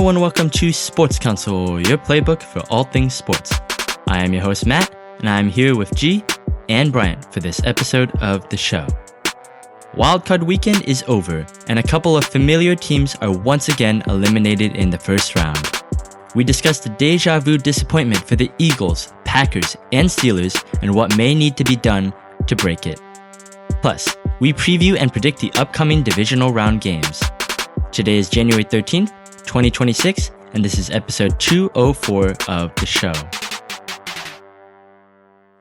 Hello and welcome to Sports Counsel, your playbook for all things sports. I am your host Matt, and I am here with G and Bryant for this episode of the show. Wildcard weekend is over, and a couple of familiar teams are once again eliminated in the first round. We discussed the Déjà Vu disappointment for the Eagles, Packers, and Steelers, and what may need to be done to break it. Plus, we preview and predict the upcoming Divisional Round games. Today is January 13th, 2026, and this is episode 204 of the show.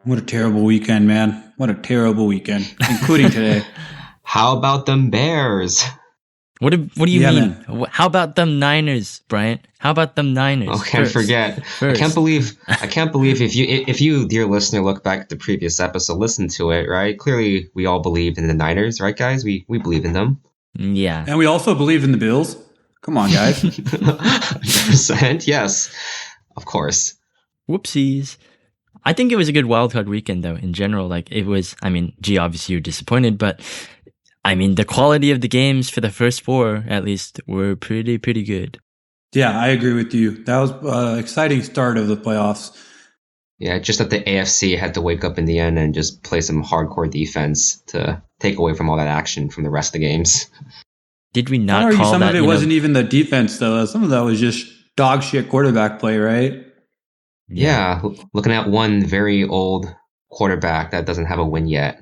What a terrible weekend, man. What a terrible weekend, including today. How about them Bears? What do you mean? Man. How about them Niners, Bryant? How about them Niners? Oh, can't forget. First. I can't believe if you, dear listener, look back at the previous episode, listen to it, right? Clearly, we all believed in the Niners, right, guys? We believe in them. Yeah. And we also believed in the Bills. Come on, guys. 100%, yes. Of course. Whoopsies. I think it was a good wildcard weekend, though, in general. Like, it was, obviously you're disappointed, but, the quality of the games for the first four, at least, were pretty good. Yeah, I agree with you. That was an exciting start of the playoffs. Yeah, just that the AFC had to wake up in the end and just play some hardcore defense to take away from all that action from the rest of the games. Did we not call some that? Some of it wasn't even the defense, though. Some of that was just dog shit quarterback play, right? Yeah, looking at one very old quarterback that doesn't have a win yet.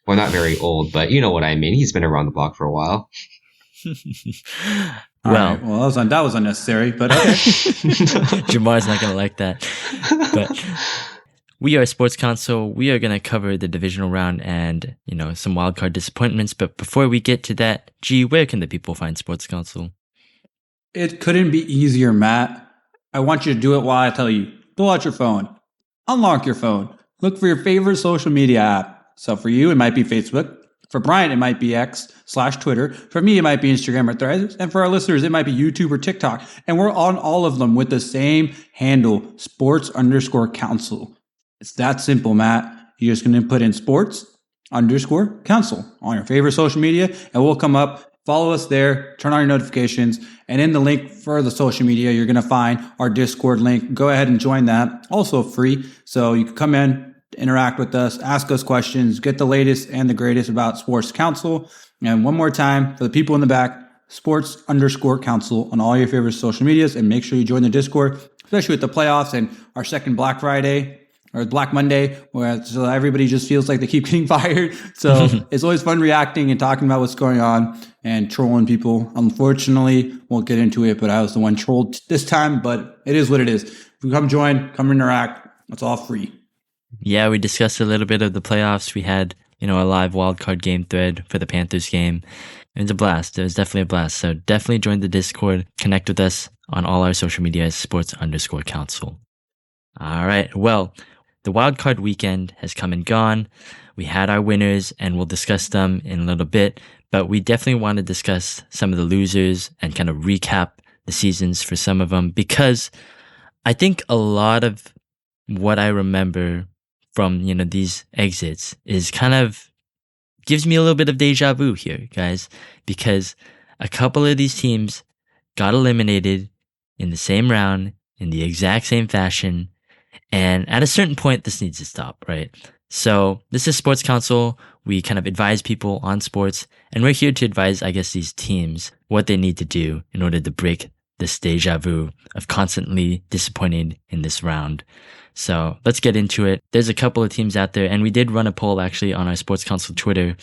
Well, not very old, but you know what I mean. He's been around the block for a while. Well, that was unnecessary, but okay. Jamar's not going to like that. But we are Sports Counsel. We are going to cover the divisional round and, some wildcard disappointments. But before we get to that, G, where can the people find Sports Counsel? It couldn't be easier, Matt. I want you to do it while I tell you. Pull out your phone. Unlock your phone. Look for your favorite social media app. So for you, it might be Facebook. For Bryant, it might be X/Twitter. For me, it might be Instagram or Threads. And for our listeners, it might be YouTube or TikTok. And we're on all of them with the same handle, sports_counsel. It's that simple, Matt. You're just going to put in sports_counsel on your favorite social media, and we'll come up. Follow us there, turn on your notifications, and in the link for the social media, you're going to find our Discord link. Go ahead and join that. Also free, so you can come in, interact with us, ask us questions, get the latest and the greatest about Sports Counsel. And one more time, for the people in the back, sports_counsel on all your favorite social medias, and make sure you join the Discord, especially with the playoffs and our second Black Friday or Black Monday, where so everybody just feels like they keep getting fired. So it's always fun reacting and talking about what's going on and trolling people. Unfortunately, won't get into it, but I was the one trolled this time, but it is what it is. If you come join, come interact, it's all free. Yeah, we discussed a little bit of the playoffs. We had, a live wildcard game thread for the Panthers game. It was a blast. It was definitely a blast. So definitely join the Discord. Connect with us on all our social media as sports_counsel. All right. Well, the wildcard weekend has come and gone. We had our winners, and we'll discuss them in a little bit. But we definitely want to discuss some of the losers and kind of recap the seasons for some of them, because I think a lot of what I remember from, these exits is kind of gives me a little bit of deja vu here, guys, because a couple of these teams got eliminated in the same round in the exact same fashion. And at a certain point, this needs to stop, right? So this is Sports Counsel. We kind of advise people on sports, and we're here to advise, these teams what they need to do in order to break this deja vu of constantly disappointing in this round. So let's get into it. There's a couple of teams out there, and we did run a poll actually on our Sports Counsel Twitter,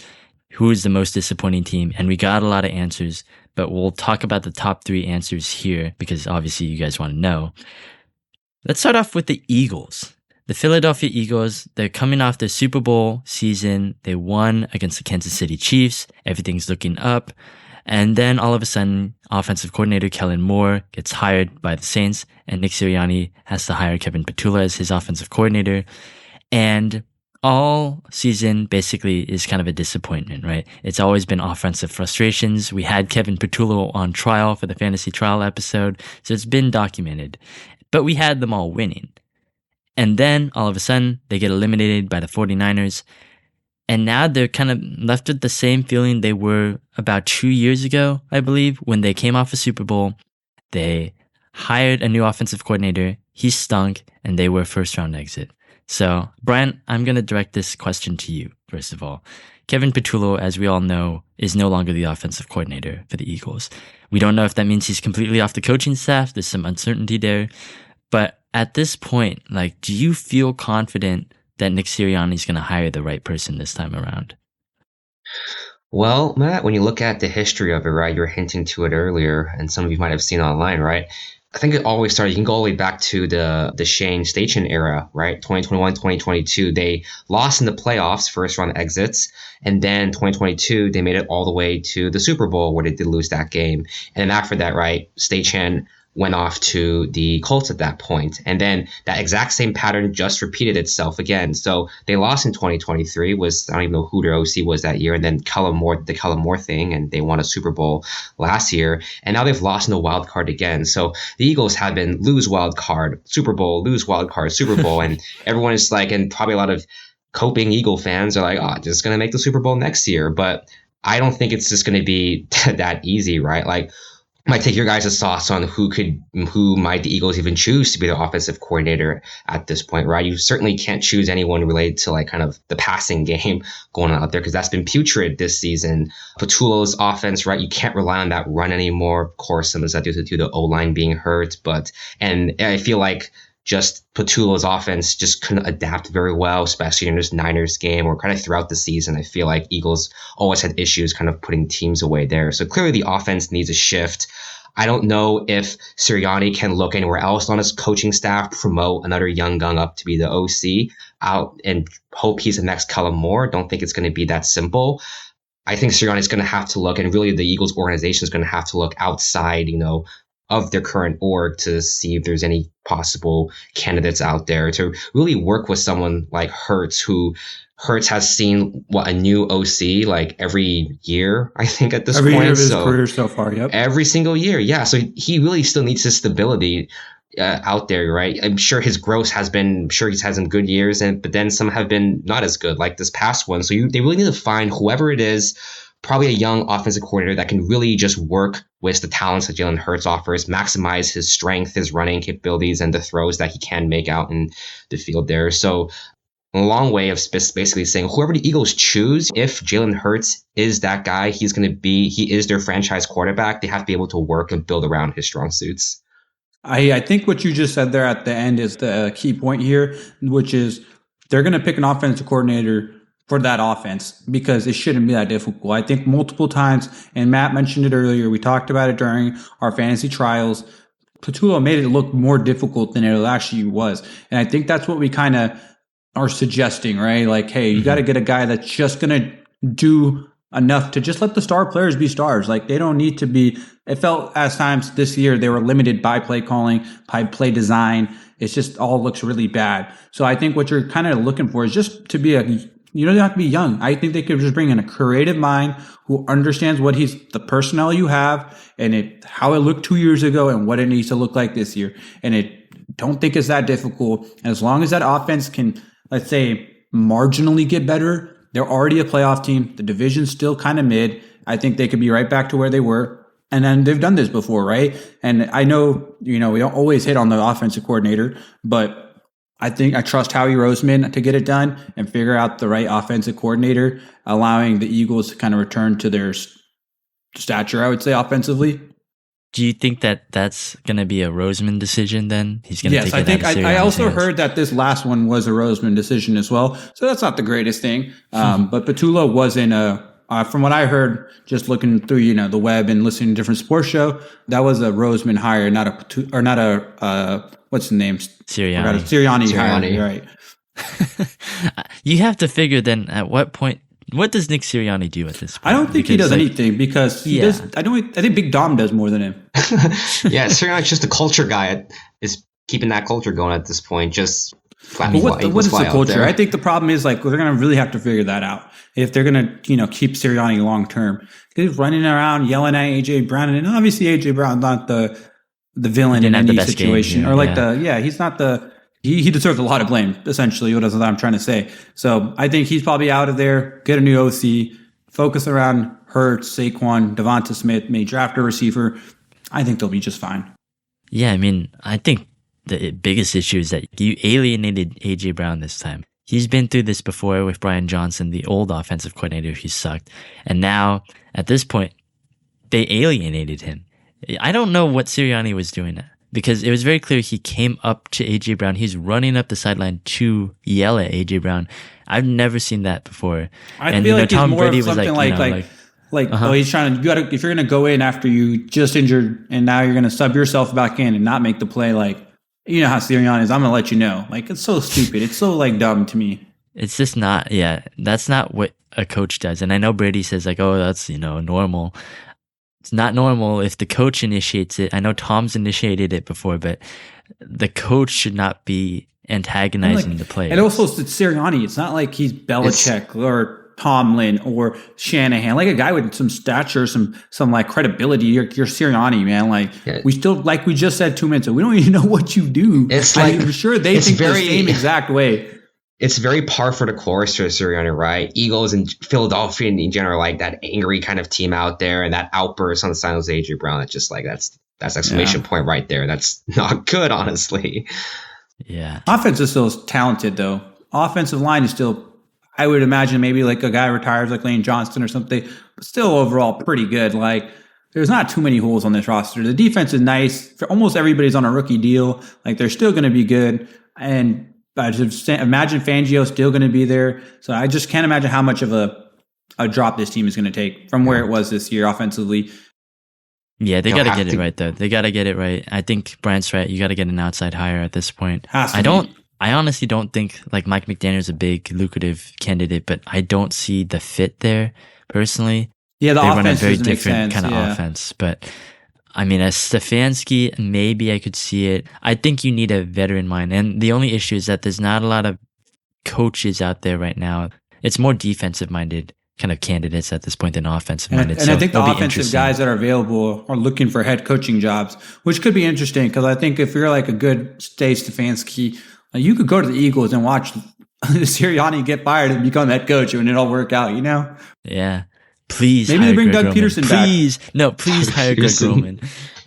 who is the most disappointing team, and we got a lot of answers, but we'll talk about the top 3 answers here because obviously you guys want to know. Let's start off with the Eagles. The Philadelphia Eagles, they're coming off their Super Bowl season. They won against the Kansas City Chiefs. Everything's looking up. And then all of a sudden, offensive coordinator Kellen Moore gets hired by the Saints, and Nick Sirianni has to hire Kevin Patullo as his offensive coordinator. And all season basically is kind of a disappointment, right? It's always been offensive frustrations. We had Kevin Patullo on trial for the fantasy trial episode, so it's been documented. But we had them all winning. And then all of a sudden, they get eliminated by the 49ers. And now they're kind of left with the same feeling they were about 2 years ago, I believe, when they came off a Super Bowl. They hired a new offensive coordinator. He stunk, and they were a first-round exit. So, Brian, I'm going to direct this question to you, first of all. Kevin Patullo, as we all know, is no longer the offensive coordinator for the Eagles. We don't know if that means he's completely off the coaching staff. There's some uncertainty there. But at this point, like, do you feel confident that Nick Sirianni is going to hire the right person this time around? Well, Matt, when you look at the history of it, right, you were hinting to it earlier, and some of you might have seen online, right? I think it always started, you can go all the way back to the Shane Steichen era, right? 2021, 2022, they lost in the playoffs, first round exits. And then 2022, they made it all the way to the Super Bowl where they did lose that game. And then after that, right, Steichen went off to the Colts at that point. And then that exact same pattern just repeated itself again. So they lost in 2023, I don't even know who their OC was that year. And then Kellen Moore thing, and they won a Super Bowl last year. And now they've lost in the wild card again. So the Eagles have been lose wild card, Super Bowl, lose wild card, Super Bowl. And everyone is like, and probably a lot of coping Eagle fans are like, oh, just going to make the Super Bowl next year. But I don't think it's just going to be that easy, right? Like, might take your guys' thoughts on who might the Eagles even choose to be the offensive coordinator at this point, right? You certainly can't choose anyone related to like kind of the passing game going on out there because that's been putrid this season. Patullo's offense, right? You can't rely on that run anymore. Of course, some of that due to the O-line being hurt, and I feel like just Patullo's offense just couldn't adapt very well, especially in this Niners game or kind of throughout the season. I feel like Eagles always had issues kind of putting teams away there. So clearly the offense needs a shift. I don't know if Sirianni can look anywhere else on his coaching staff, promote another young gun up to be the OC out and hope he's the next Kellen Moore. Don't think it's going to be that simple. I think Sirianni is going to have to look, and really the Eagles organization is going to have to look outside, of their current org to see if there's any possible candidates out there to really work with someone like Hurts, who Hurts has seen a new OC like every year, I think at this point. Every year of his career so far, yep. Every single year, yeah. So he really still needs his stability out there, right? I'm sure his growth has been, he's had some good years, but then some have been not as good, like this past one. So they really need to find whoever it is, probably a young offensive coordinator that can really just work with the talents that Jalen Hurts offers, maximize his strength, his running capabilities, and the throws that he can make out in the field there. So a long way of basically saying whoever the Eagles choose, if Jalen Hurts is that guy, he is their franchise quarterback. They have to be able to work and build around his strong suits. I think what you just said there at the end is the key point here, which is they're going to pick an offensive coordinator for that offense because it shouldn't be that difficult. I think multiple times, and Matt mentioned it earlier, we talked about it during our fantasy trials, Patullo made it look more difficult than it actually was. And I think that's what we kind of are suggesting, right? Like, hey, you got to get a guy that's just going to do enough to just let the star players be stars. Like, they don't need to be, it felt at times this year they were limited by play calling, by play design. It's just all looks really bad. So I think what you're kind of looking for is just to be you don't have to be young. I think they could just bring in a creative mind who understands the personnel you have and how it looked 2 years ago and what it needs to look like this year. And don't think it's that difficult. And as long as that offense can, let's say, marginally get better, they're already a playoff team. The division's still kind of mid. I think they could be right back to where they were. And then they've done this before, right? And I know, we don't always hit on the offensive coordinator, but I think I trust Howie Roseman to get it done and figure out the right offensive coordinator, allowing the Eagles to kind of return to their stature, I would say, offensively. Do you think that that's going to be a Roseman decision then? He's going to take it out of Sirianni's hands? I also heard that this last one was a Roseman decision as well. So that's not the greatest thing. But Patullo wasn't from what I heard, just looking through, the web and listening to different sports show, that was a Roseman hire, not a what's the name? Sirianni hire, right. You have to figure then at what point, what does Nick Sirianni do at this point? I don't think he does anything because he does. I think Big Dom does more than him. Yeah, Sirianni's just a culture guy. Is keeping that culture going at this point. Just what is the culture? I think the problem is they're going to really have to figure that out if they're going to keep Sirianni long term. He's running around yelling at AJ Brown, and obviously AJ Brown's not the villain in any situation, he's not the. He deserves a lot of blame, essentially, what I'm trying to say. So I think he's probably out of there, get a new OC, focus around Hurts, Saquon, Devonta Smith, may draft a receiver. I think they'll be just fine. Yeah, I mean, I think the biggest issue is that you alienated A.J. Brown this time. He's been through this before with Brian Johnson, the old offensive coordinator who sucked. And now, at this point, they alienated him. I don't know what Sirianni was doing because it was very clear he came up to A.J. Brown. He's running up the sideline to yell at A.J. Brown. I've never seen that before. I feel like Tom Brady was oh, he's trying to, if you're going to go in after you just injured and now you're going to sub yourself back in and not make the play, like, you know how Sirianni is, I'm going to let you know. Like, it's so stupid. It's so, like, dumb to me. It's just not, that's not what a coach does. And I know Brady says, like, oh, that's, normal. It's not normal if the coach initiates it. I know Tom's initiated it before, but the coach should not be antagonizing the players. And also, it's Sirianni. It's not like he's Belichick or Tomlin or Shanahan, like a guy with some stature, some like credibility. You're Sirianni, man. Like we still, like we just said 2 minutes ago, we don't even know what you do. It's like, I'm sure they think the same exact way. It's very par for the course for Sirianni, right? Eagles and Philadelphia in general, like that angry kind of team out there, and that outburst on the side of A.J. Brown. It's just like that's exclamation point right there. That's not good, honestly. Yeah. Offense is still talented though. Offensive line is still, I would imagine maybe like a guy retires like Lane Johnston or something, but still overall pretty good. Like there's not too many holes on this roster. The defense is nice. For almost everybody's on a rookie deal. Like they're still going to be good. And I just imagine Fangio's still going to be there. So I just can't imagine how much of a drop this team is going to take from where it was this year offensively. Yeah, they got to get it right though. They got to get it right. I think Brian's right. You got to get an outside hire at this point. I honestly don't think like Mike McDaniel's a big lucrative candidate, but I don't see the fit there personally. Yeah, they run a very different kind of offense. But I mean, as Stefanski, maybe I could see it. I think you need a veteran mind, and the only issue is that there's not a lot of coaches out there right now. It's more defensive minded kind of candidates at this point than offensive minded. And I think the offensive guys that are available are looking for head coaching jobs, which could be interesting because I think if you're like a good Steve Stefanski, you could go to the Eagles and watch Sirianni get fired and become head coach and it'll work out, Yeah. Please maybe they bring Greg Doug Peterson back. Please hire Greg Roman.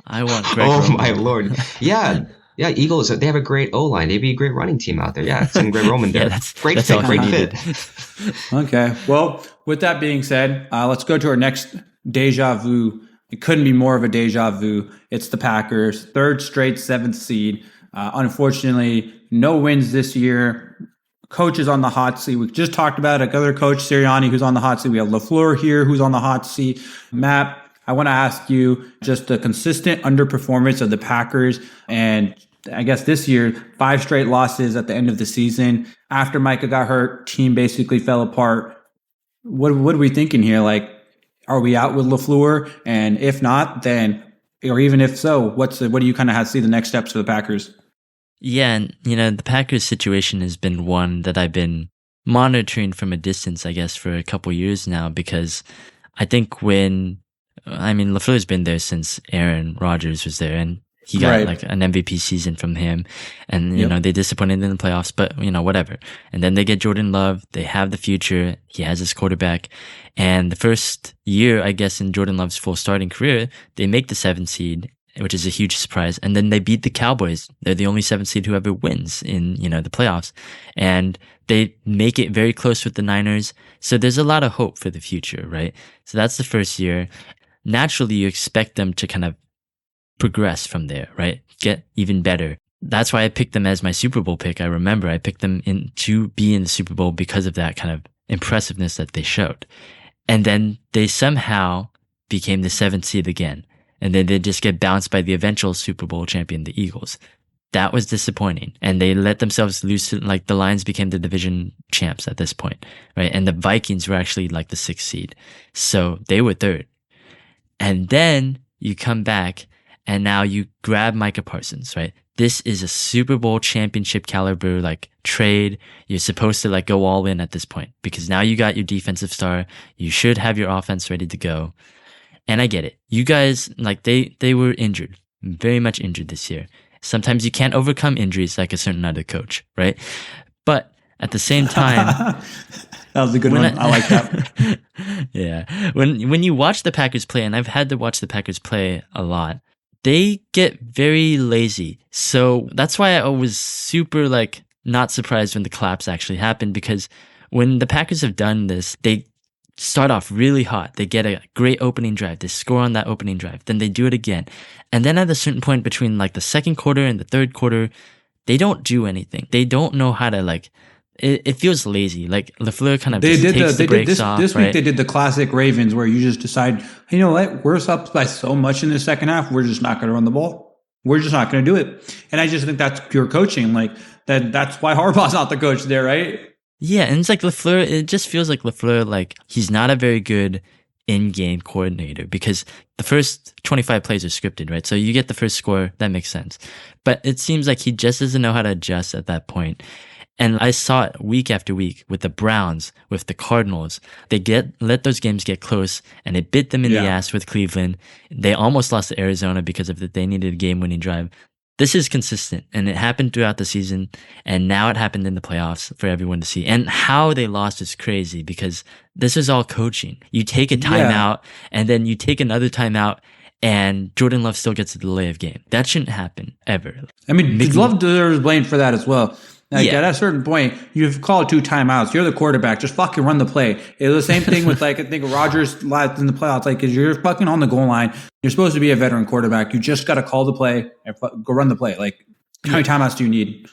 I want Greg Roman. Oh, my Lord. Yeah. Yeah, Eagles, they have a great O-line. They'd be a great running team out there. Yeah, send Greg Roman there. Great fit. Okay. Well, with that being said, let's go to our next Déjà Vu. It couldn't be more of a Déjà Vu. It's the Packers, third straight 7th seed. Unfortunately, no wins this year. Coach is on the hot seat. We just talked about another coach, Sirianni, who's on the hot seat. We have LeFleur here, who's on the hot seat. Matt, I want to ask you just the consistent underperformance of the Packers. And I guess this year, 5 straight losses at the end of the season. After Micah got hurt, team basically fell apart. What are we thinking here? Like, are we out with LeFleur? And if not, then, or even if so, what do you kind of see the next steps for the Packers? Yeah, and the Packers situation has been one that I've been monitoring from a distance, I guess, for a couple years now, because I think LeFleur's been there since Aaron Rodgers was there, and he got like an MVP season from him, and they disappointed in the playoffs, but whatever. And then they get Jordan Love, they have the future, he has his quarterback, and the first year, I guess, in Jordan Love's full starting career, they make the 7th seed, which is a huge surprise. And then they beat the Cowboys. They're the only 7th seed who ever wins in, the playoffs. And they make it very close with the Niners. So there's a lot of hope for the future, right? So that's the first year. Naturally, you expect them to kind of progress from there, right? Get even better. That's why I picked them as my Super Bowl pick. I remember I picked them to be in the Super Bowl because of that kind of impressiveness that they showed. And then they somehow became the 7th seed again. And then they just get bounced by the eventual Super Bowl champion, the Eagles. That was disappointing. And they let themselves lose to, like, the Lions became the division champs at this point, right? And the Vikings were actually like the 6th seed. So they were 3rd. And then you come back and now you grab Micah Parsons, right? This is a Super Bowl championship caliber, like, trade. You're supposed to, like, go all in at this point because now you got your defensive star. You should have your offense ready to go. And I get it. You guys, like, they were injured, very much injured this year. Sometimes you can't overcome injuries like a certain other coach, right? But at the same time... That was a good one. I like that. Yeah. When you watch the Packers play, and I've had to watch the Packers play a lot, they get very lazy. So that's why I was super like not surprised when the collapse actually happened, because when the Packers have done this, they start off really hot. They get a great opening drive. They score on that opening drive. Then they do it again. And then at a certain point between like the second quarter and the third quarter, they don't do anything. They don't know how to like, it feels lazy. Like LeFleur kind of takes the brakes off. This right? week they did the classic Ravens where you just decide, hey, you know what? We're up by so much in the second half. We're just not going to run the ball. We're just not going to do it. And I just think that's pure coaching. Like that's why Harbaugh's not the coach there, right? Yeah, and it's like LeFleur, it just feels like LeFleur, like he's not a very good in-game coordinator, because the first 25 plays are scripted, right? So you get the first score, that makes sense. But it seems like he just doesn't know how to adjust at that point. And I saw it week after week with the Browns, with the Cardinals. They let those games get close, and it bit them in the ass with Cleveland. They almost lost to Arizona because of that. They needed a game-winning drive. This is consistent, and it happened throughout the season, and now it happened in the playoffs for everyone to see. And how they lost is crazy, because this is all coaching. You take a timeout, and then you take another timeout, and Jordan Love still gets a delay of game. That shouldn't happen, ever. I mean, Love deserves blame for that as well. Like at a certain point, you've called 2 timeouts. You're the quarterback. Just fucking run the play. It was the same thing with like I think Rodgers last in the playoffs. Like, cause you're fucking on the goal line. You're supposed to be a veteran quarterback. You just got to call the play and go run the play. Like, how many timeouts do you need?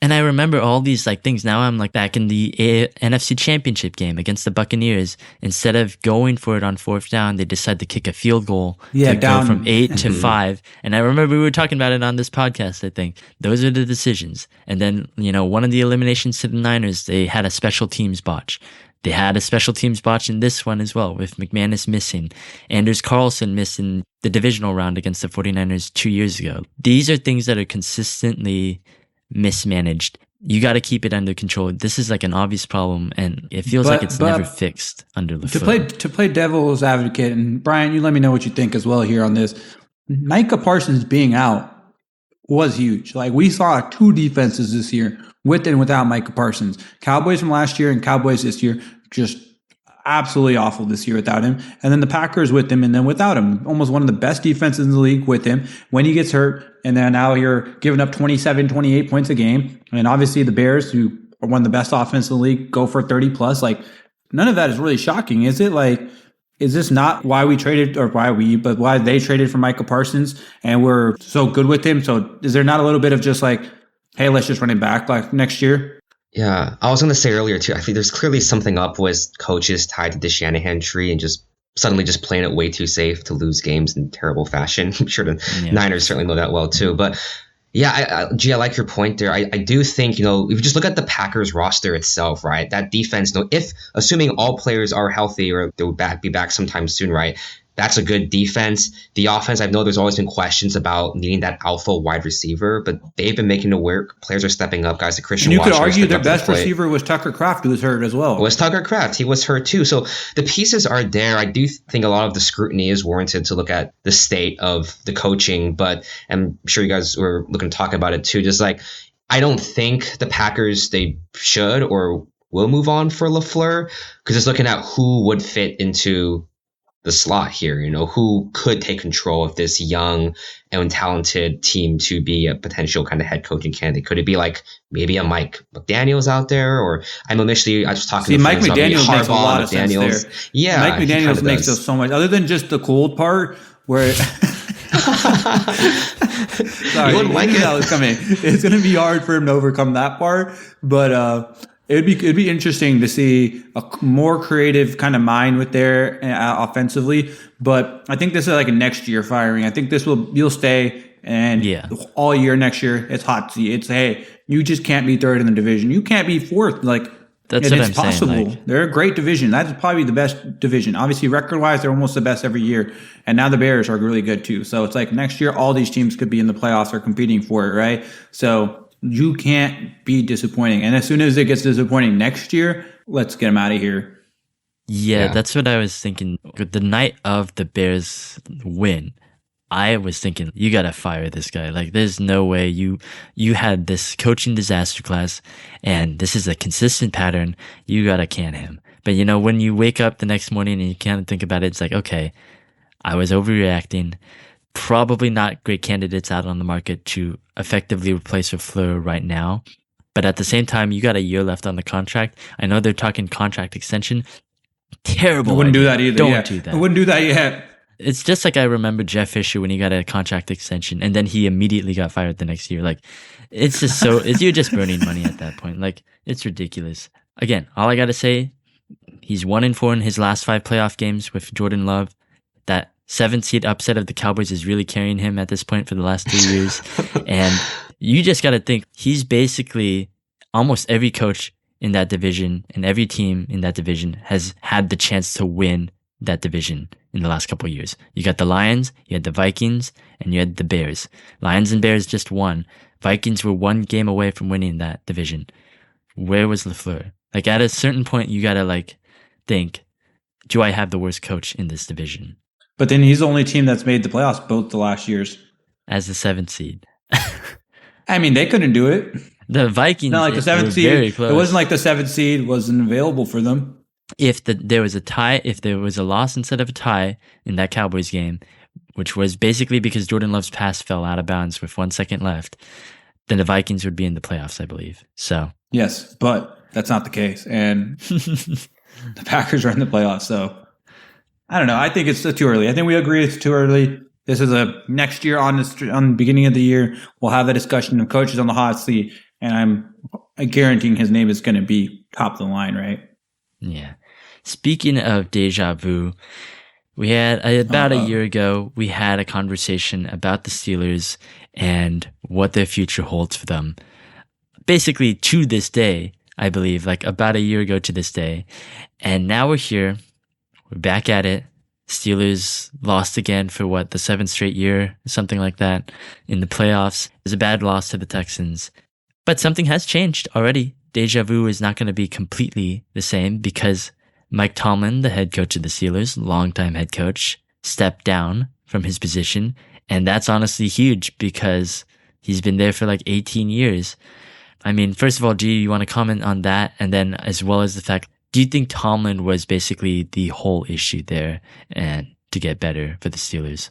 And I remember all these like things. Now I'm like back in the NFC Championship game against the Buccaneers. Instead of going for it on 4th down, they decide to kick a field goal to go from 8 to 5. And I remember we were talking about it on this podcast, I think. Those are the decisions. And then, one of the eliminations to the Niners, they had a special teams botch. They had a special teams botch in this one as well, with McManus missing. Anders Carlson missing the divisional round against the 49ers 2 years ago. These are things that are consistently mismanaged. You got to keep it under control. This is like an obvious problem, and it feels like it's never fixed under LeFleur. To play devil's advocate, and Brian, you let me know what you think as well here on this. Micah Parsons being out was huge. Like, we saw 2 defenses this year with and without Micah Parsons. Cowboys from last year and Cowboys this year, just absolutely awful this year without him. And then the Packers with him and then without him. Almost one of the best defenses in the league with him when he gets hurt. And then now you're giving up 27, 28 points a game. And obviously the Bears, who are one of the best offenses in the league, go for 30 plus. Like, none of that is really shocking, is it? Like, is this not why we traded, or why they traded for Micah Parsons and we're so good with him? So is there not a little bit of just like, hey, let's just run it back like next year? Yeah, I was going to say earlier too, I think there's clearly something up with coaches tied to the Shanahan tree and just suddenly just playing it way too safe to lose games in terrible fashion. I'm sure the Niners certainly know that well too. But yeah, I like your point there. I do think, if you just look at the Packers roster itself, right, that defense, if assuming all players are healthy or they'll be back sometime soon, right, that's a good defense. The offense, I know there's always been questions about needing that alpha wide receiver, but they've been making it work. Players are stepping up, guys. The Christian and you Watson could argue their best receiver was Tucker Kraft, who was hurt as well. It was Tucker Kraft. He was hurt too. So the pieces are there. I do think a lot of the scrutiny is warranted to look at the state of the coaching, but I'm sure you guys were looking to talk about it too. Just like, I don't think the Packers, they should or will move on for LeFleur, because it's looking at who would fit into the slot here, who could take control of this young and talented team to be a potential kind of head coaching candidate. Could it be like maybe a Mike McDaniels out there? Or I was talking to Mike McDaniels makes a lot of sense there. Yeah, Mike McDaniels makes us so much, other than just the cold part where sorry, you wouldn't like it. That was coming. It's going to be hard for him to overcome that part, but it'd be interesting to see a more creative kind of mind with there offensively. But I think this is like a next year firing. I think you'll stay, and all year next year it's hot seat. It's, hey, you just can't be 3rd in the division. You can't be 4th. Like, that's what I'm possible. saying. Like, they're a great division. That's probably the best division. Obviously, record-wise, they're almost the best every year. And now the Bears are really good too. So it's like next year, all these teams could be in the playoffs or competing for it, right? So you can't be disappointing. And as soon as it gets disappointing next year, let's get them out of here. Yeah, that's what I was thinking. The night of the Bears win, I was thinking, you got to fire this guy. Like, there's no way you had this coaching disaster class, and this is a consistent pattern. You got to can him. But, when you wake up the next morning and you kind of think about it, it's like, okay, I was overreacting. probably not great candidates out on the market to effectively replace LeFleur right now. But at the same time, you got a year left on the contract. I know they're talking contract extension. Terrible. I wouldn't idea. do that either. Don't do that. I wouldn't do that yet. It's just like I remember Jeff Fisher when he got a contract extension and then he immediately got fired the next year. Like, it's just you're just burning money at that point. Like, it's ridiculous. Again, all I got to say, he's 1-4 in his last 5 playoff games with Jordan Love. That 7th seed upset of the Cowboys is really carrying him at this point for the last 3 years. And you just got to think he's basically almost every coach in that division and every team in that division has had the chance to win that division in the last couple of years. You got the Lions, you had the Vikings, and you had the Bears. Lions and Bears just won. Vikings were 1 game away from winning that division. Where was LeFleur? Like, at a certain point, you gotta think, do I have the worst coach in this division? But then he's the only team that's made the playoffs both the last years. As the 7th seed. I mean, they couldn't do it. The Vikings, not like the 7th seed. Very close. It wasn't like the 7th seed wasn't available for them. If there was a tie, if there was a loss instead of a tie in that Cowboys game, which was basically because Jordan Love's pass fell out of bounds with 1 second left, then the Vikings would be in the playoffs, I believe. So yes, but that's not the case, and the Packers are in the playoffs. So I don't know. I think it's too early. I think we agree it's too early. This is a next year on the beginning of the year. We'll have that discussion of coaches on the hot seat, and I'm guaranteeing his name is going to be top of the line, right? Yeah. Speaking of Déjà Vu, we had about a year ago, we had a conversation about the Steelers and what their future holds for them. Basically, to this day, I believe, like about a year ago to this day. And now we're here. We're back at it. Steelers lost again for the 7th straight year, something like that, in the playoffs. It was a bad loss to the Texans. But something has changed already. Déjà Vu is not going to be completely the same because Mike Tomlin, the head coach of the Steelers, longtime head coach, stepped down from his position. And that's honestly huge because he's been there for like 18 years. I mean, first of all, G, you want to comment on that? And then as well as the fact, do you think Tomlin was basically the whole issue there and to get better for the Steelers?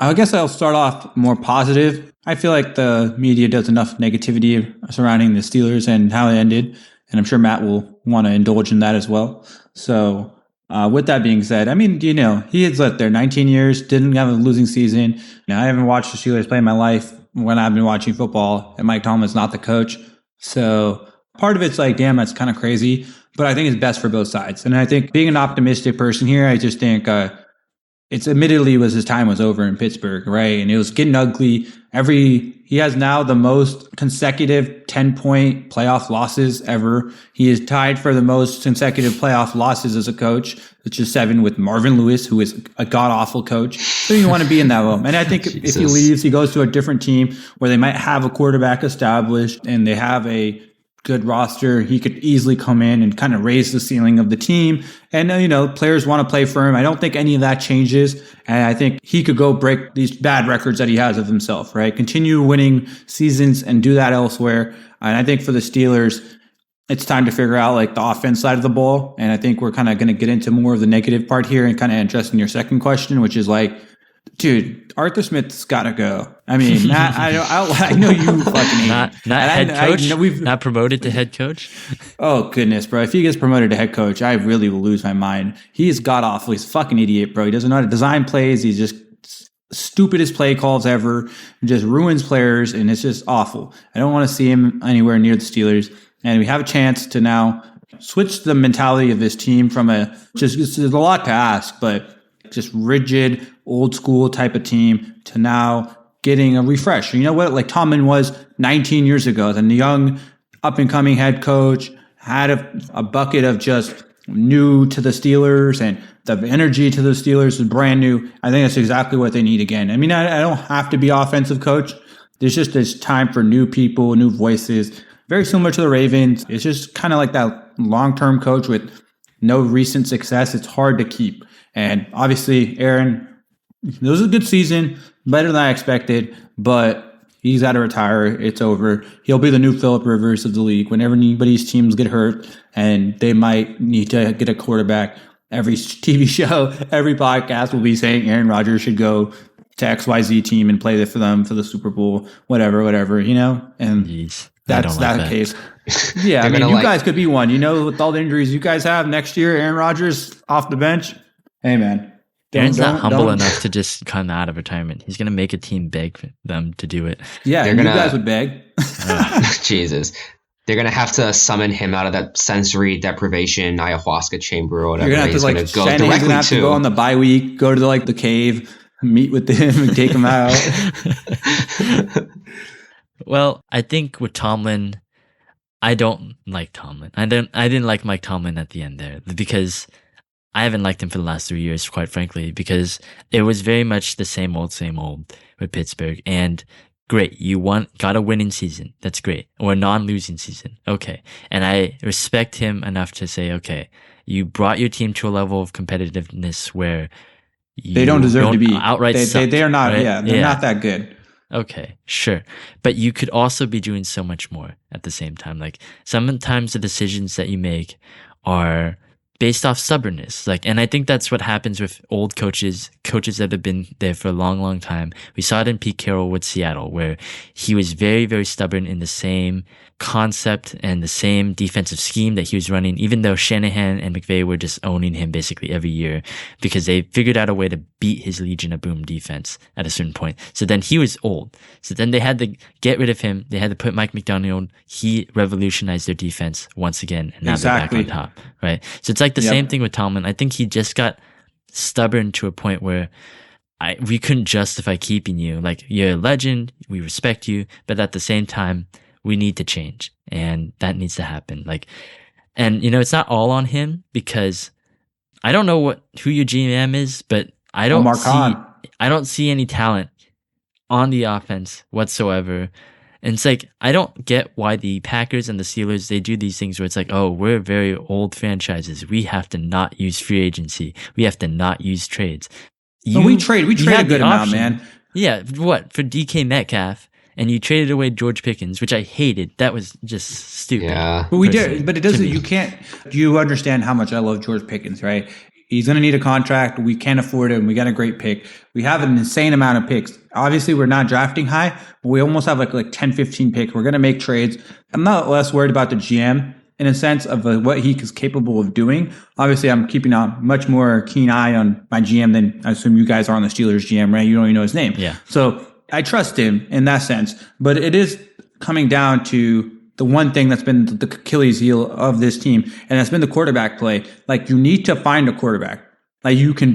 I guess I'll start off more positive. I feel like the media does enough negativity surrounding the Steelers and how it ended. And I'm sure Matt will want to indulge in that as well. So with that being said, I mean, he has lived there 19 years, didn't have a losing season. Now, I haven't watched the Steelers play in my life when I've been watching football, and Mike Tomlin's not the coach. So part of it's like, damn, that's kind of crazy. But I think it's best for both sides. And I think being an optimistic person here, I just think it's admittedly his time was over in Pittsburgh, right? And it was getting ugly. He has now the most consecutive 10-point playoff losses ever. He is tied for the most consecutive playoff losses as a coach, which is 7 with Marvin Lewis, who is a god-awful coach. So you want to be in that room. And I think if he leaves, he goes to a different team where they might have a quarterback established and they have a good roster. He could easily come in and kind of raise the ceiling of the team. And, players want to play for him. I don't think any of that changes. And I think he could go break these bad records that he has of himself, right? Continue winning seasons and do that elsewhere. And I think for the Steelers, it's time to figure out like the offense side of the ball. And I think we're kind of going to get into more of the negative part here and kind of addressing your second question, which is like, dude, Arthur Smith's got to go. I mean, I know you fucking hate not head coach, not promoted to head coach. Oh goodness, bro! If he gets promoted to head coach, I really will lose my mind. He is god awful. He's a fucking idiot, bro. He doesn't know how to design plays. He's just stupidest play calls ever. He just ruins players, and it's just awful. I don't want to see him anywhere near the Steelers. And we have a chance to now switch the mentality of this team from there's a lot to ask, but just rigid, old school type of team to now getting a refresh. You know what? Like Tomlin was 19 years ago, the young up and coming head coach, had a bucket of just new to the Steelers, and the energy to the Steelers was brand new. I think that's exactly what they need again. I mean, I don't have to be offensive coach. There's just this time for new people, new voices, very similar to the Ravens. It's just kind of like that long-term coach with no recent success. It's hard to keep. And obviously, Aaron, it was a good season, better than I expected, but he's got to retire. It's over. He'll be the new Phillip Rivers of the league. Whenever anybody's teams get hurt and they might need to get a quarterback, every TV show, every podcast will be saying Aaron Rodgers should go to XYZ team and play for them for the Super Bowl, whatever, and Jeez, that's that case. Yeah, I mean, you guys could be one, with all the injuries you guys have next year, Aaron Rodgers off the bench. Hey, man. Aaron's not humble enough to just come out of retirement. He's going to make a team beg them to do it. Yeah, you guys would beg. Jesus. They're going to have to summon him out of that sensory deprivation ayahuasca chamber or whatever. You're going to have to, Shanahan's going to have to go on the bye week, go to the cave, meet with him and take him out. Well, I think with Tomlin, I don't like Tomlin. I didn't like Mike Tomlin at the end there because I haven't liked him for the last 3 years, quite frankly, because it was very much the same old with Pittsburgh. And great, you got a winning season. That's great. Or a non-losing season. Okay. And I respect him enough to say, okay, you brought your team to a level of competitiveness where they don't deserve to be outright. They are not. Right? Yeah, they're not that good. Okay, sure. But you could also be doing so much more at the same time. Like sometimes the decisions that you make are based off stubbornness. And I think that's what happens with old coaches that have been there for a long, long time. We saw it in Pete Carroll with Seattle, where he was very, very stubborn in the same concept and the same defensive scheme that he was running, even though Shanahan and McVay were just owning him basically every year because they figured out a way to beat his Legion of Boom defense at a certain point. So then he was old. So then they had to get rid of him. They had to put Mike McDaniel. He revolutionized their defense once again, and now they're back on top, right? So it's like the same thing with Tomlin. I think he just got stubborn to a point where we couldn't justify keeping you. Like, you're a legend, we respect you, but at the same time, we need to change, and that needs to happen. And it's not all on him because I don't know who your GM is, but I don't see any talent on the offense whatsoever. And it's like, I don't get why the Packers and the Steelers, they do these things where it's like, oh, we're very old franchises. We have to not use free agency. We have to not use trades. We trade a good amount, man. Yeah, for DK Metcalf. And you traded away George Pickens, which I hated. That was just stupid. Yeah. But we did. But it doesn't. You can't. You understand how much I love George Pickens, right? He's going to need a contract. We can't afford him. We got a great pick. We have an insane amount of picks. Obviously, we're not drafting high, but we almost have like 10, 15 picks. We're going to make trades. I'm not less worried about the GM in a sense of what he is capable of doing. Obviously, I'm keeping a much more keen eye on my GM than I assume you guys are on the Steelers GM, right? You don't even know his name. Yeah. So I trust him in that sense, but it is coming down to the one thing that's been the Achilles heel of this team, and that's been the quarterback play. Like, you need to find a quarterback. Like, you can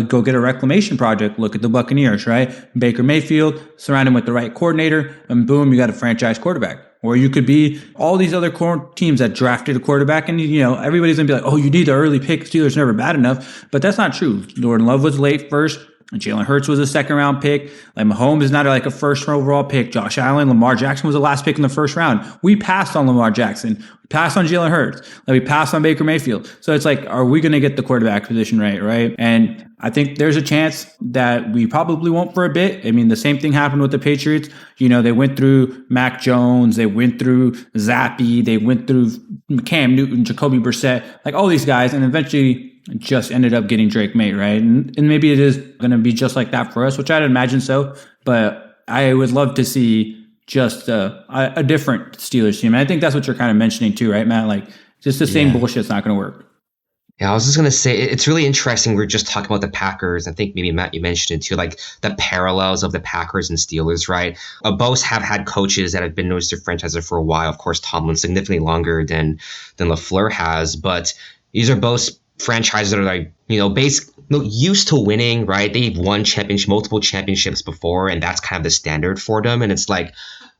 go get a reclamation project. Look at the Buccaneers, right? Baker Mayfield, surround him with the right coordinator, and boom, you got a franchise quarterback. Or you could be all these other teams that drafted a quarterback, and everybody's gonna be like, oh, you need the early pick. Steelers never bad enough, but that's not true. Jordan Love was late first. Jalen Hurts was a second round pick. Like, Mahomes is not like a first overall pick. Josh Allen, Lamar Jackson was the last pick in the first round. We passed on Lamar Jackson. We passed on Jalen Hurts. We passed on Baker Mayfield. So it's like, are we going to get the quarterback position right? And I think there's a chance that we probably won't for a bit. I mean, the same thing happened with the Patriots. They went through Mac Jones. They went through Zappy. They went through Cam Newton, Jacoby Brissett, like all these guys. And eventually just ended up getting Drake May, right? And maybe it is going to be just like that for us, which I'd imagine so. But I would love to see just a different Steelers team. And I think that's what you're kind of mentioning too, right, Matt? Like, just the same bullshit's not going to work. Yeah, I was just going to say, it's really interesting. We're just talking about the Packers. I think maybe, Matt, you mentioned it too, like the parallels of the Packers and Steelers, right? Both have had coaches that have been known as their franchises for a while. Of course, Tomlin significantly longer than LeFleur has. But these are both franchises that are like, used to winning, right? They've won multiple championships before, and that's kind of the standard for them. And it's like,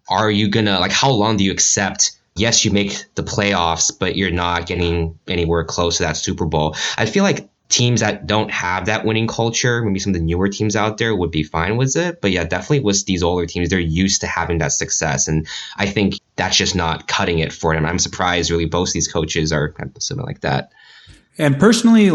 are you gonna, how long do you accept? Yes, you make the playoffs, but you're not getting anywhere close to that Super Bowl. I feel like teams that don't have that winning culture, maybe some of the newer teams out there, would be fine with it. But yeah, definitely with these older teams, they're used to having that success. And I think that's just not cutting it for them. I'm surprised really both these coaches are kind of something like that. And personally, you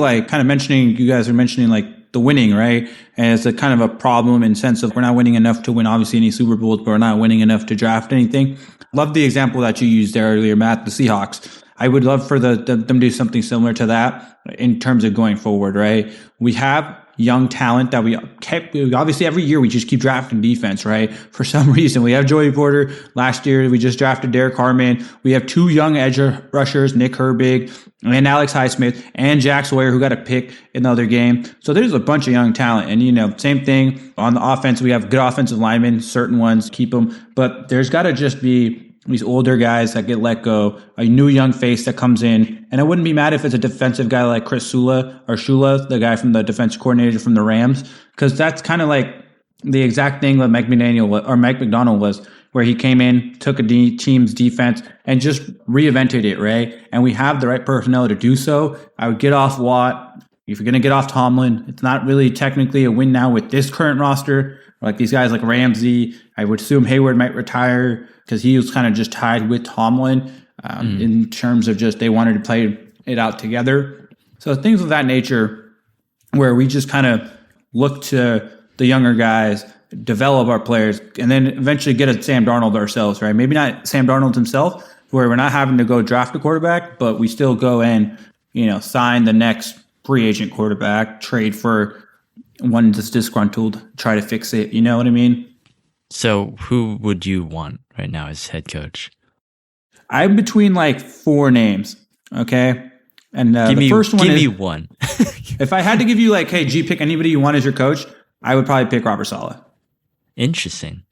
guys are mentioning the winning, right? And it's a kind of a problem in sense of we're not winning enough to win obviously any Super Bowls, but we're not winning enough to draft anything. Love the example that you used there earlier, Matt, the Seahawks. I would love for them to do something similar to that in terms of going forward, right? We have young talent that we obviously every year we just keep drafting defense, right? For some reason, we have Joey Porter. Last year, we just drafted Derek Harmon. We have 2 young edge rushers, Nick Herbig and Alex Highsmith and Jack Sawyer, who got a pick in the other game. So there's a bunch of young talent. And, same thing on the offense. We have good offensive linemen, certain ones, keep them. But there's got to just be these older guys that get let go, a new young face that comes in. And I wouldn't be mad if it's a defensive guy like Chris Shula, the guy from the defensive coordinator from the Rams, because that's kind of like the exact thing that Mike McDonald was, where he came in, took a team's defense and just reinvented it, right? And we have the right personnel to do so. I would get off Watt. If you're going to get off Tomlin, it's not really technically a win now with this current roster. Like these guys like Ramsey, I would assume Hayward might retire because he was kind of just tied with Tomlin in terms of just they wanted to play it out together. So things of that nature where we just kind of look to the younger guys, develop our players, and then eventually get a Sam Darnold ourselves, right? Maybe not Sam Darnold himself, where we're not having to go draft a quarterback, but we still go and, sign the next free agent quarterback, trade for one that's disgruntled, try to fix it. You know what I mean? So who would you want right now as head coach? I'm between 4 names. Okay. And the first one give is, me one. if I had to give you hey, G, pick anybody you want as your coach, I would probably pick Robert Saleh. Interesting.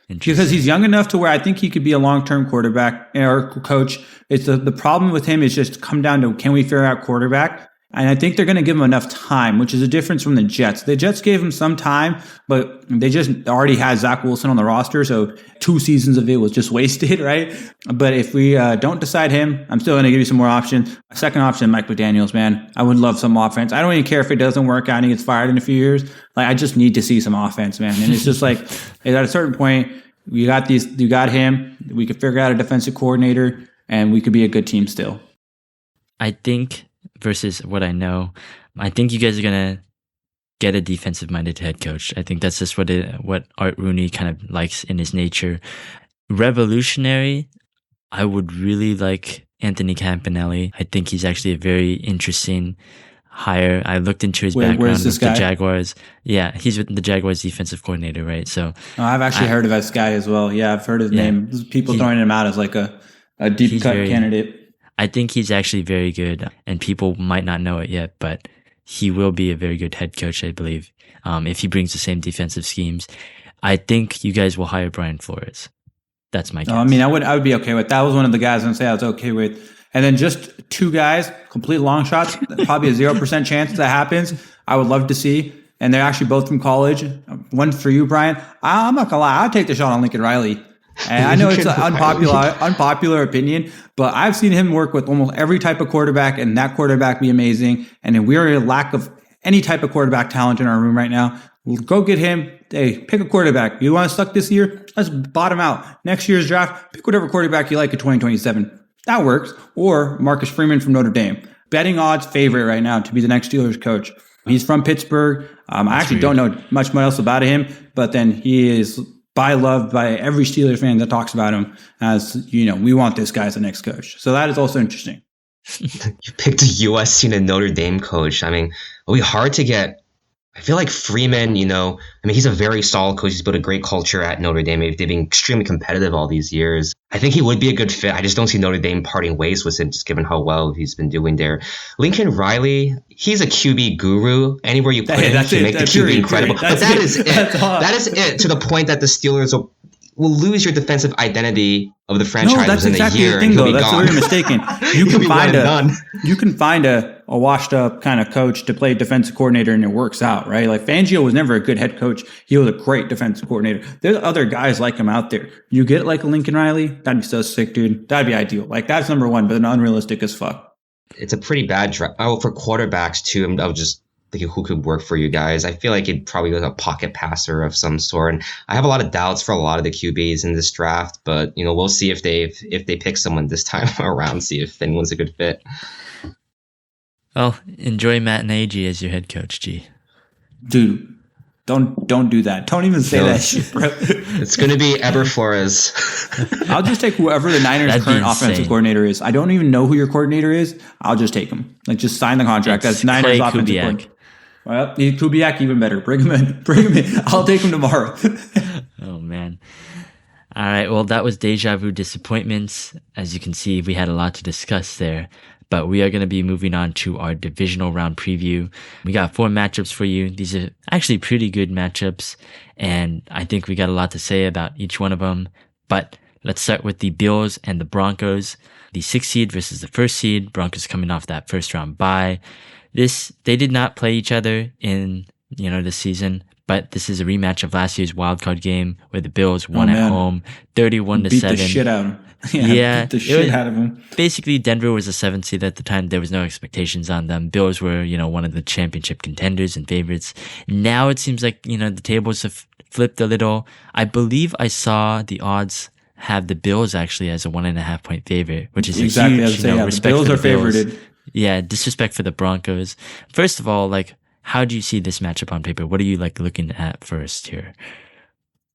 Because he's young enough to where I think he could be a long-term quarterback or coach. It's the problem with him is just come down to, can we figure out quarterback? And I think they're going to give him enough time, which is a difference from the Jets. The Jets gave him some time, but they just already had Zach Wilson on the roster. So 2 seasons of it was just wasted, right? But if we don't decide him, I'm still going to give you some more options. Second option, Mike McDaniels, man. I would love some offense. I don't even care if it doesn't work out and he gets fired in a few years. I just need to see some offense, man. And it's just at a certain point, you got him. We could figure out a defensive coordinator and we could be a good team still. I think versus what I know, I think you guys are going to get a defensive-minded head coach. I think that's just what Art Rooney kind of likes in his nature. Revolutionary, I would really like Anthony Campanelli. I think he's actually a very interesting hire. I looked into his background with the Jaguars. Yeah, he's with the Jaguars defensive coordinator, right? So I've actually heard of this guy as well. Yeah, I've heard his name. People throwing him out as a deep cut candidate. I think he's actually very good, and people might not know it yet, but he will be a very good head coach, I believe, if he brings the same defensive schemes. I think you guys will hire Brian Flores. That's my guess. I would be okay with that. Was one of the guys I'm saying I was okay with. And then just 2 guys, complete long shots, probably a 0% chance that happens. I would love to see. And they're actually both from college. One for you, Brian. I'm not gonna lie, I'll take the shot on Lincoln Riley. And I know it's an unpopular opinion, but I've seen him work with almost every type of quarterback and that quarterback be amazing. And then we're in a lack of any type of quarterback talent in our room right now. We'll go get him. Hey, pick a quarterback. You want to suck this year? Let's bottom out. Next year's draft, pick whatever quarterback you like in 2027. That works. Or Marcus Freeman from Notre Dame. Betting odds favorite right now to be the next Steelers coach. He's from Pittsburgh. I actually don't know much else about him, but then he is loved by every Steelers fan that talks about him as, we want this guy as the next coach. So that is also interesting. You picked a USC and a Notre Dame coach. It'll be hard to get. I feel like Freeman, he's a very solid coach. He's built a great culture at Notre Dame. They've been extremely competitive all these years. I think he would be a good fit. I just don't see Notre Dame parting ways with him, just given how well he's been doing there. Lincoln Riley, he's a QB guru. Anywhere you put him, he can make the QB incredible. But that is it. That is it, to the point that the Steelers will lose your defensive identity of the franchise within a year. The thing, though. That's where you're mistaken. You can find a washed up kind of coach to play defensive coordinator and it works out, right? Like Fangio was never a good head coach. He was a great defensive coordinator. There's other guys like him out there. You get like a Lincoln Riley, that'd be so sick, dude. That'd be ideal. That's number one, but unrealistic as fuck. It's a pretty bad draft. Oh, for quarterbacks too, I was just thinking who could work for you guys. I feel like it'd probably be a pocket passer of some sort. And I have a lot of doubts for a lot of the QBs in this draft, but we'll see if they pick someone this time around, see if anyone's a good fit. Well, enjoy Matt Nagy as your head coach, G. Dude, don't do that. Don't even say that shit, bro. It's going to be Eber Flores. I'll just take whoever the Niners' current offensive coordinator is. I don't even know who your coordinator is. I'll just take him. Just sign the contract. That's Niners' offensive coordinator. Well, Kubiak even better. Bring him in. Bring him in. I'll take him tomorrow. Oh, man. All right, well, that was Déjà Vu disappointments. As you can see, we had a lot to discuss there, but we are going to be moving on to our divisional round preview. We got 4 matchups for you. These are actually pretty good matchups, and I think we got a lot to say about each one of them. But let's start with the Bills and the Broncos. The 6th seed versus the 1st seed. Broncos coming off that first round bye. They did not play each other in, this season, but this is a rematch of last year's wildcard game where the Bills won at home, 31-7. Beat the shit out of him. Yeah, beat the shit out of him. Basically, Denver was a 7th seed at the time. There was no expectations on them. Bills were, one of the championship contenders and favorites. Now it seems like, the tables have flipped a little. I believe I saw the odds have the Bills actually as a 1.5 point favorite, which is exactly a huge, the Bills are favorited. Yeah, disrespect for the Broncos. First of all, how do you see this matchup on paper? What are you looking at first here?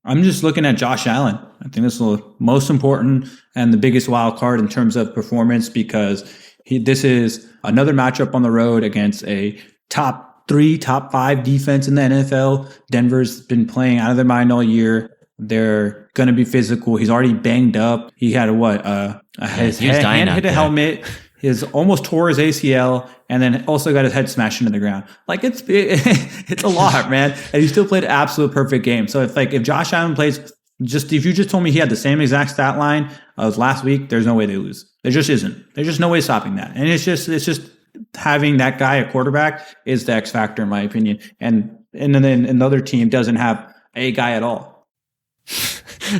I'm just looking at Josh Allen. I think this is the most important and the biggest wild card in terms of performance because this is another matchup on the road against a top 3, top 5 defense in the NFL. Denver's been playing out of their mind all year. They're going to be physical. He's already banged up. He had his hand hit a helmet. He's almost tore his ACL and then also got his head smashed into the ground. It's a lot, man. And he still played an absolute perfect game. So if Josh Allen plays, if you just told me he had the same exact stat line as last week, there's no way they lose. There just isn't. There's just no way stopping that. And it's just having that guy a quarterback is the X factor in my opinion. And then another team doesn't have a guy at all.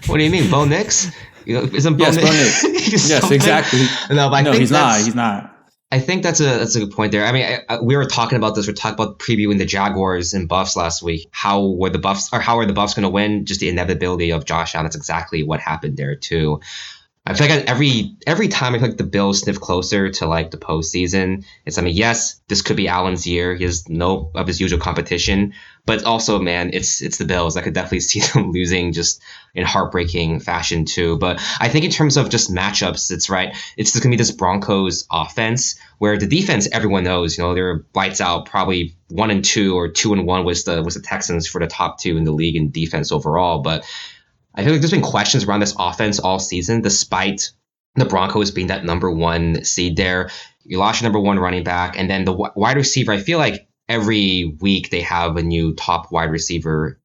What do you mean, Bo Nix? Isn't Bo Nix? Yes, exactly. No, but I think he's not. He's not. I think that's a good point there. I mean, we were talking about this. We're talking about previewing the Jaguars and Buffs last week. How are the Buffs going to win? Just the inevitability of Josh Allen. That's exactly what happened there too. I feel like every time I feel like the Bills sniff closer to the postseason, yes, this could be Allen's year. He has no of his usual competition, but also, man, it's the Bills. I could definitely see them losing just in heartbreaking fashion too. But I think in terms of just matchups, it's right. It's just gonna be this Broncos offense where the defense, everyone knows, they're lights out, probably 1-2 or 2-1 was the Texans for the top 2 in the league in defense overall, but I feel like there's been questions around this offense all season, despite the Broncos being that number 1 seed there. You lost your number 1 running back, and then the wide receiver. I feel like every week they have a new top wide receiver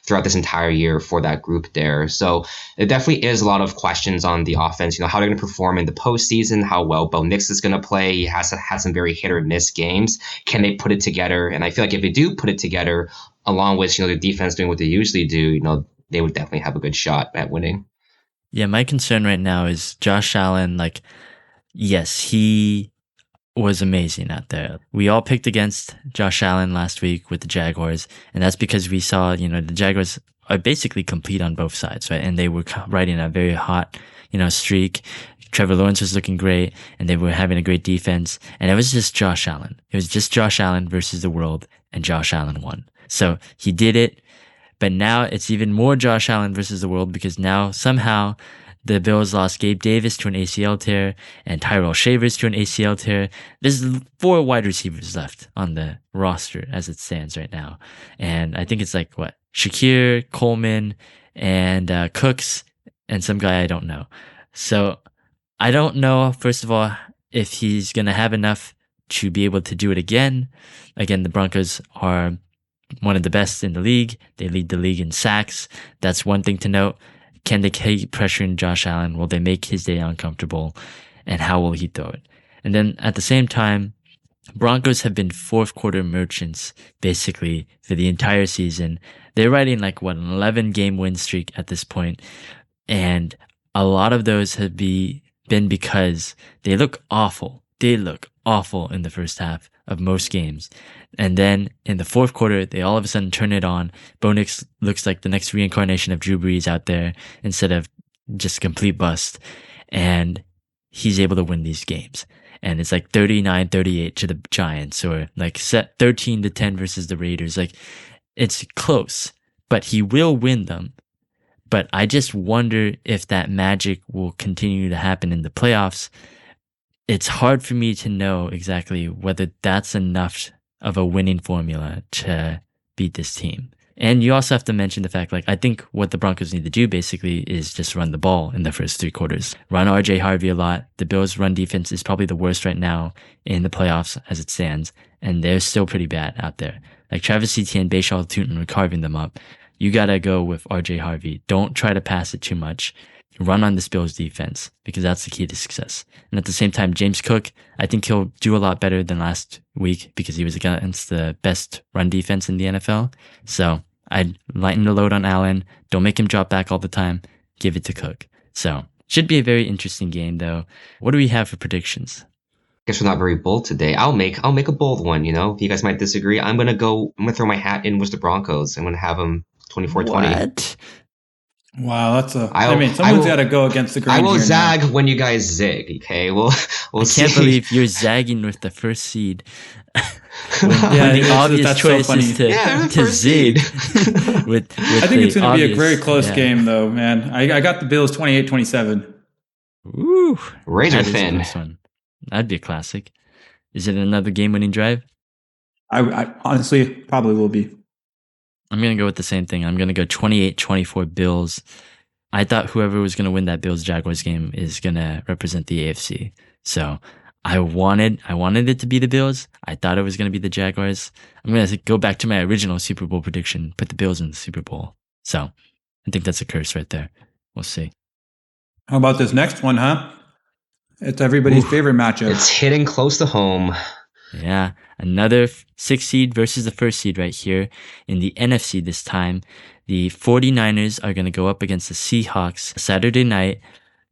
throughout this entire year for that group there. So it definitely is a lot of questions on the offense. How they're going to perform in the postseason, how well Bo Nix is going to play. He has had some very hit or miss games. Can they put it together? And I feel like if they do put it together, along with their defense doing what they usually do, they would definitely have a good shot at winning. Yeah, my concern right now is Josh Allen. Yes, he was amazing out there. We all picked against Josh Allen last week with the Jaguars, and that's because we saw, the Jaguars are basically complete on both sides, right? And they were riding a very hot, streak. Trevor Lawrence was looking great, and they were having a great defense, and it was just Josh Allen. It was just Josh Allen versus the world, and Josh Allen won. So he did it. But now it's even more Josh Allen versus the world because now somehow the Bills lost Gabe Davis to an ACL tear and Tyrell Shavers to an ACL tear. There's 4 wide receivers left on the roster as it stands right now. And I think it's Shakir, Coleman, and Cooks, and some guy I don't know. So I don't know, first of all, if he's going to have enough to be able to do it again. Again, the Broncos are one of the best in the league. They lead the league in sacks. That's one thing to note. Can they keep pressuring Josh Allen? Will they make his day uncomfortable? And how will he throw it? And then at the same time, Broncos have been 4th quarter merchants basically for the entire season. They're riding an 11 game win streak at this point. And a lot of those have been because they look awful. They look awful in the first half of most games. And then in the 4th quarter, they all of a sudden turn it on. Bo Nix looks like the next reincarnation of Drew Brees out there instead of just a complete bust. And he's able to win these games. And it's 39-38 to the Giants, or set 13-10 versus the Raiders. It's close, but he will win them. But I just wonder if that magic will continue to happen in the playoffs. It's hard for me to know exactly whether that's enough of a winning formula to beat this team. And you also have to mention the fact, I think what the Broncos need to do basically is just run the ball in the first 3 quarters. Run RJ Harvey a lot. The Bills' run defense is probably the worst right now in the playoffs as it stands, and they're still pretty bad out there. Travis Etienne, Bashal Tutin are carving them up. You gotta go with RJ Harvey. Don't try to pass it too much. Run on this Bills defense, because that's the key to success. And at the same time, James Cook, I think he'll do a lot better than last week because he was against the best run defense in the NFL. So I'd lighten the load on Allen. Don't make him drop back all the time. Give it to Cook. So should be a very interesting game, though. What do we have for predictions? Guess we're not very bold today. I'll make a bold one. You guys might disagree. I'm gonna throw my hat in with the Broncos. I'm gonna have them 24-20. What? Wow, someone's got to go against the grain. I will zag when you guys zig. Okay, we'll see. I can't believe you're zagging with the first seed. when the obvious choice is to zig. I think it's going to be a very close game, though, man. I got the Bills 28-27. Ooh, razor thin. That'd be a classic. Is it another game-winning drive? I honestly probably will be. I'm going to go with the same thing. I'm going to go 28-24 Bills. I thought whoever was going to win that Bills-Jaguars game is going to represent the AFC. So I wanted it to be the Bills. I thought it was going to be the Jaguars. I'm going to go back to my original Super Bowl prediction, put the Bills in the Super Bowl. So I think that's a curse right there. We'll see. How about this next one, huh? It's everybody's favorite matchup. It's hitting close to home. Yeah, another 6th seed versus the 1st seed right here in the NFC this time. The 49ers are going to go up against the Seahawks Saturday night.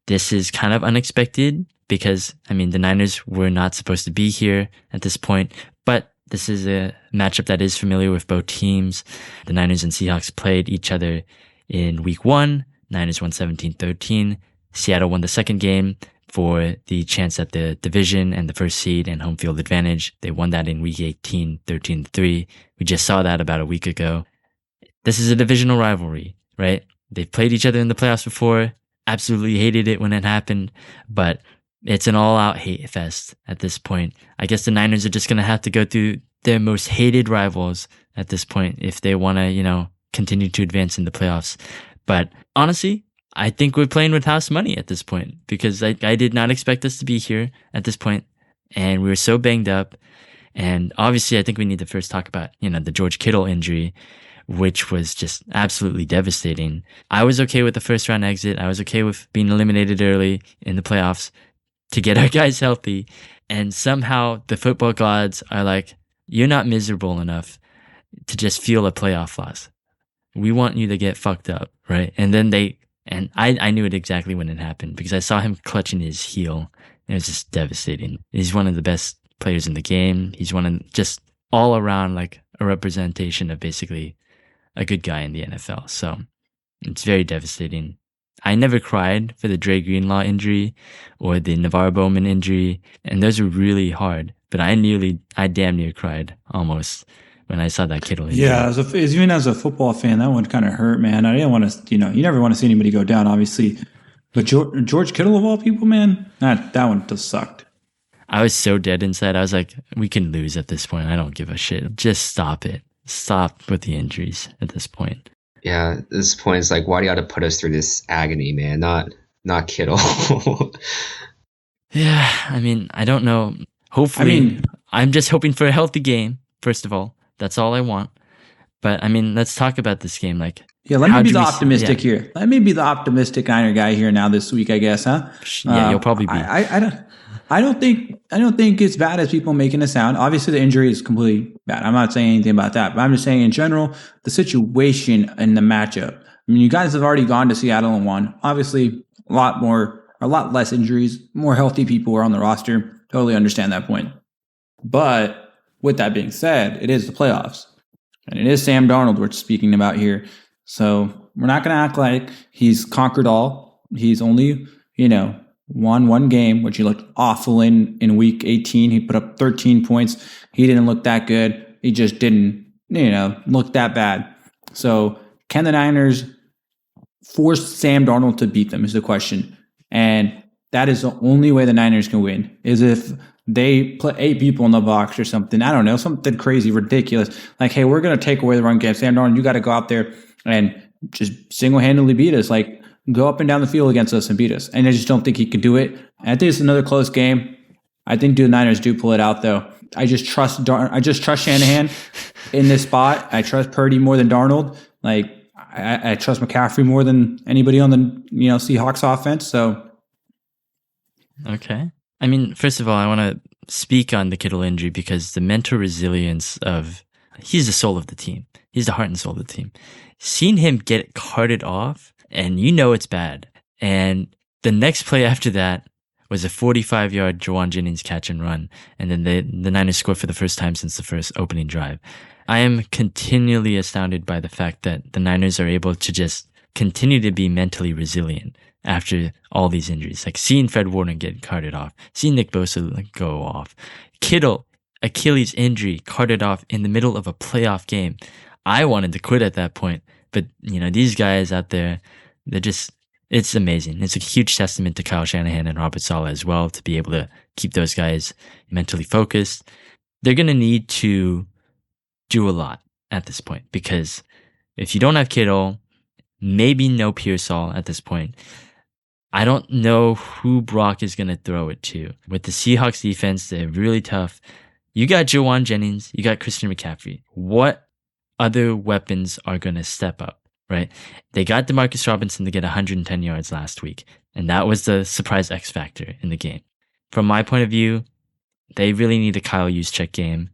This is kind of unexpected because, the Niners were not supposed to be here at this point, but this is a matchup that is familiar with both teams. The Niners and Seahawks played each other in week 1. Niners won 17-13. Seattle won the second game for the chance at the division and the 1st seed and home field advantage. They won that in week 18, 13-3. We just saw that about a week ago. This is a divisional rivalry, right? They've played each other in the playoffs before. Absolutely hated it when it happened, but it's an all-out hate fest at this point. I guess the Niners are just going to have to go through their most hated rivals at this point if they want to, continue to advance in the playoffs. But honestly, I think we're playing with house money at this point because I did not expect us to be here at this point, and we were so banged up. And obviously, I think we need to first talk about, the George Kittle injury, which was just absolutely devastating. I was okay with the first round exit. I was okay with being eliminated early in the playoffs to get our guys healthy. And somehow the football gods are like, you're not miserable enough to just feel a playoff loss. We want you to get fucked up, right? And then I knew it exactly when it happened because I saw him clutching his heel. It was just devastating. He's one of the best players in the game. He's just all around a representation of basically a good guy in the NFL. So it's very devastating. I never cried for the Dre Greenlaw injury or the NaVorro Bowman injury, and those were really hard. But I damn near cried almost when I saw that Kittle injury. Yeah, even as a football fan, that one kind of hurt, man. I didn't want to, you never want to see anybody go down, obviously. But George Kittle of all people, man, that one just sucked. I was so dead inside. I was like, we can lose at this point. I don't give a shit. Just stop it. Stop with the injuries at this point. Yeah, at this point, it's like, why do you have to put us through this agony, man? Not Kittle. Yeah, I don't know. Hopefully, I'm just hoping for a healthy game, first of all. That's all I want. But, let's talk about this game. Let me be the optimistic here. Let me be the optimistic Niner guy here now this week, I guess, huh? Yeah, you'll probably be. I don't think it's bad as people making it sound. Obviously, the injury is completely bad. I'm not saying anything about that, but I'm just saying in general, the situation in the matchup. You guys have already gone to Seattle and won. Obviously, a lot less injuries, more healthy people are on the roster. Totally understand that point. But with that being said, it is the playoffs, and it is Sam Darnold we're speaking about here. So we're not going to act like he's conquered all. He's only, won one game, which he looked awful in week 18. He put up 13 points. He didn't look that good. He just didn't, look that bad. So can the Niners force Sam Darnold to beat them is the question. And that is the only way the Niners can win, is if they put 8 people in the box or something. I don't know, something crazy, ridiculous. Like, hey, we're going to take away the run game. Sam Darnold, you got to go out there and just single-handedly beat us. Like, go up and down the field against us and beat us. And I just don't think he could do it. I think it's another close game. I think the Niners do pull it out, though. I just trust Shanahan in this spot. I trust Purdy more than Darnold. Like, I trust McCaffrey more than anybody on the Seahawks offense. So, okay. I mean, first of all, I want to speak on the Kittle injury because the mental resilience he's the soul of the team. He's the heart and soul of the team. Seeing him get carted off, and it's bad. And the next play after that was a 45-yard Juwan Jennings catch and run. And then the Niners scored for the first time since the first opening drive. I am continually astounded by the fact that the Niners are able to just continue to be mentally resilient after all these injuries. Like seeing Fred Warner get carted off, seeing Nick Bosa go off, Kittle, Achilles injury, carted off in the middle of a playoff game. I wanted to quit at that point, but these guys out there, it's amazing. It's a huge testament to Kyle Shanahan and Robert Saleh as well to be able to keep those guys mentally focused. They're going to need to do a lot at this point because if you don't have Kittle, maybe no Pearsall at this point, I don't know who Brock is going to throw it to. With the Seahawks defense, they're really tough. You got Juwan Jennings, you got Christian McCaffrey. What other weapons are going to step up, right? They got Demarcus Robinson to get 110 yards last week, and that was the surprise X factor in the game. From my point of view, they really need a Kyle Juszczyk game.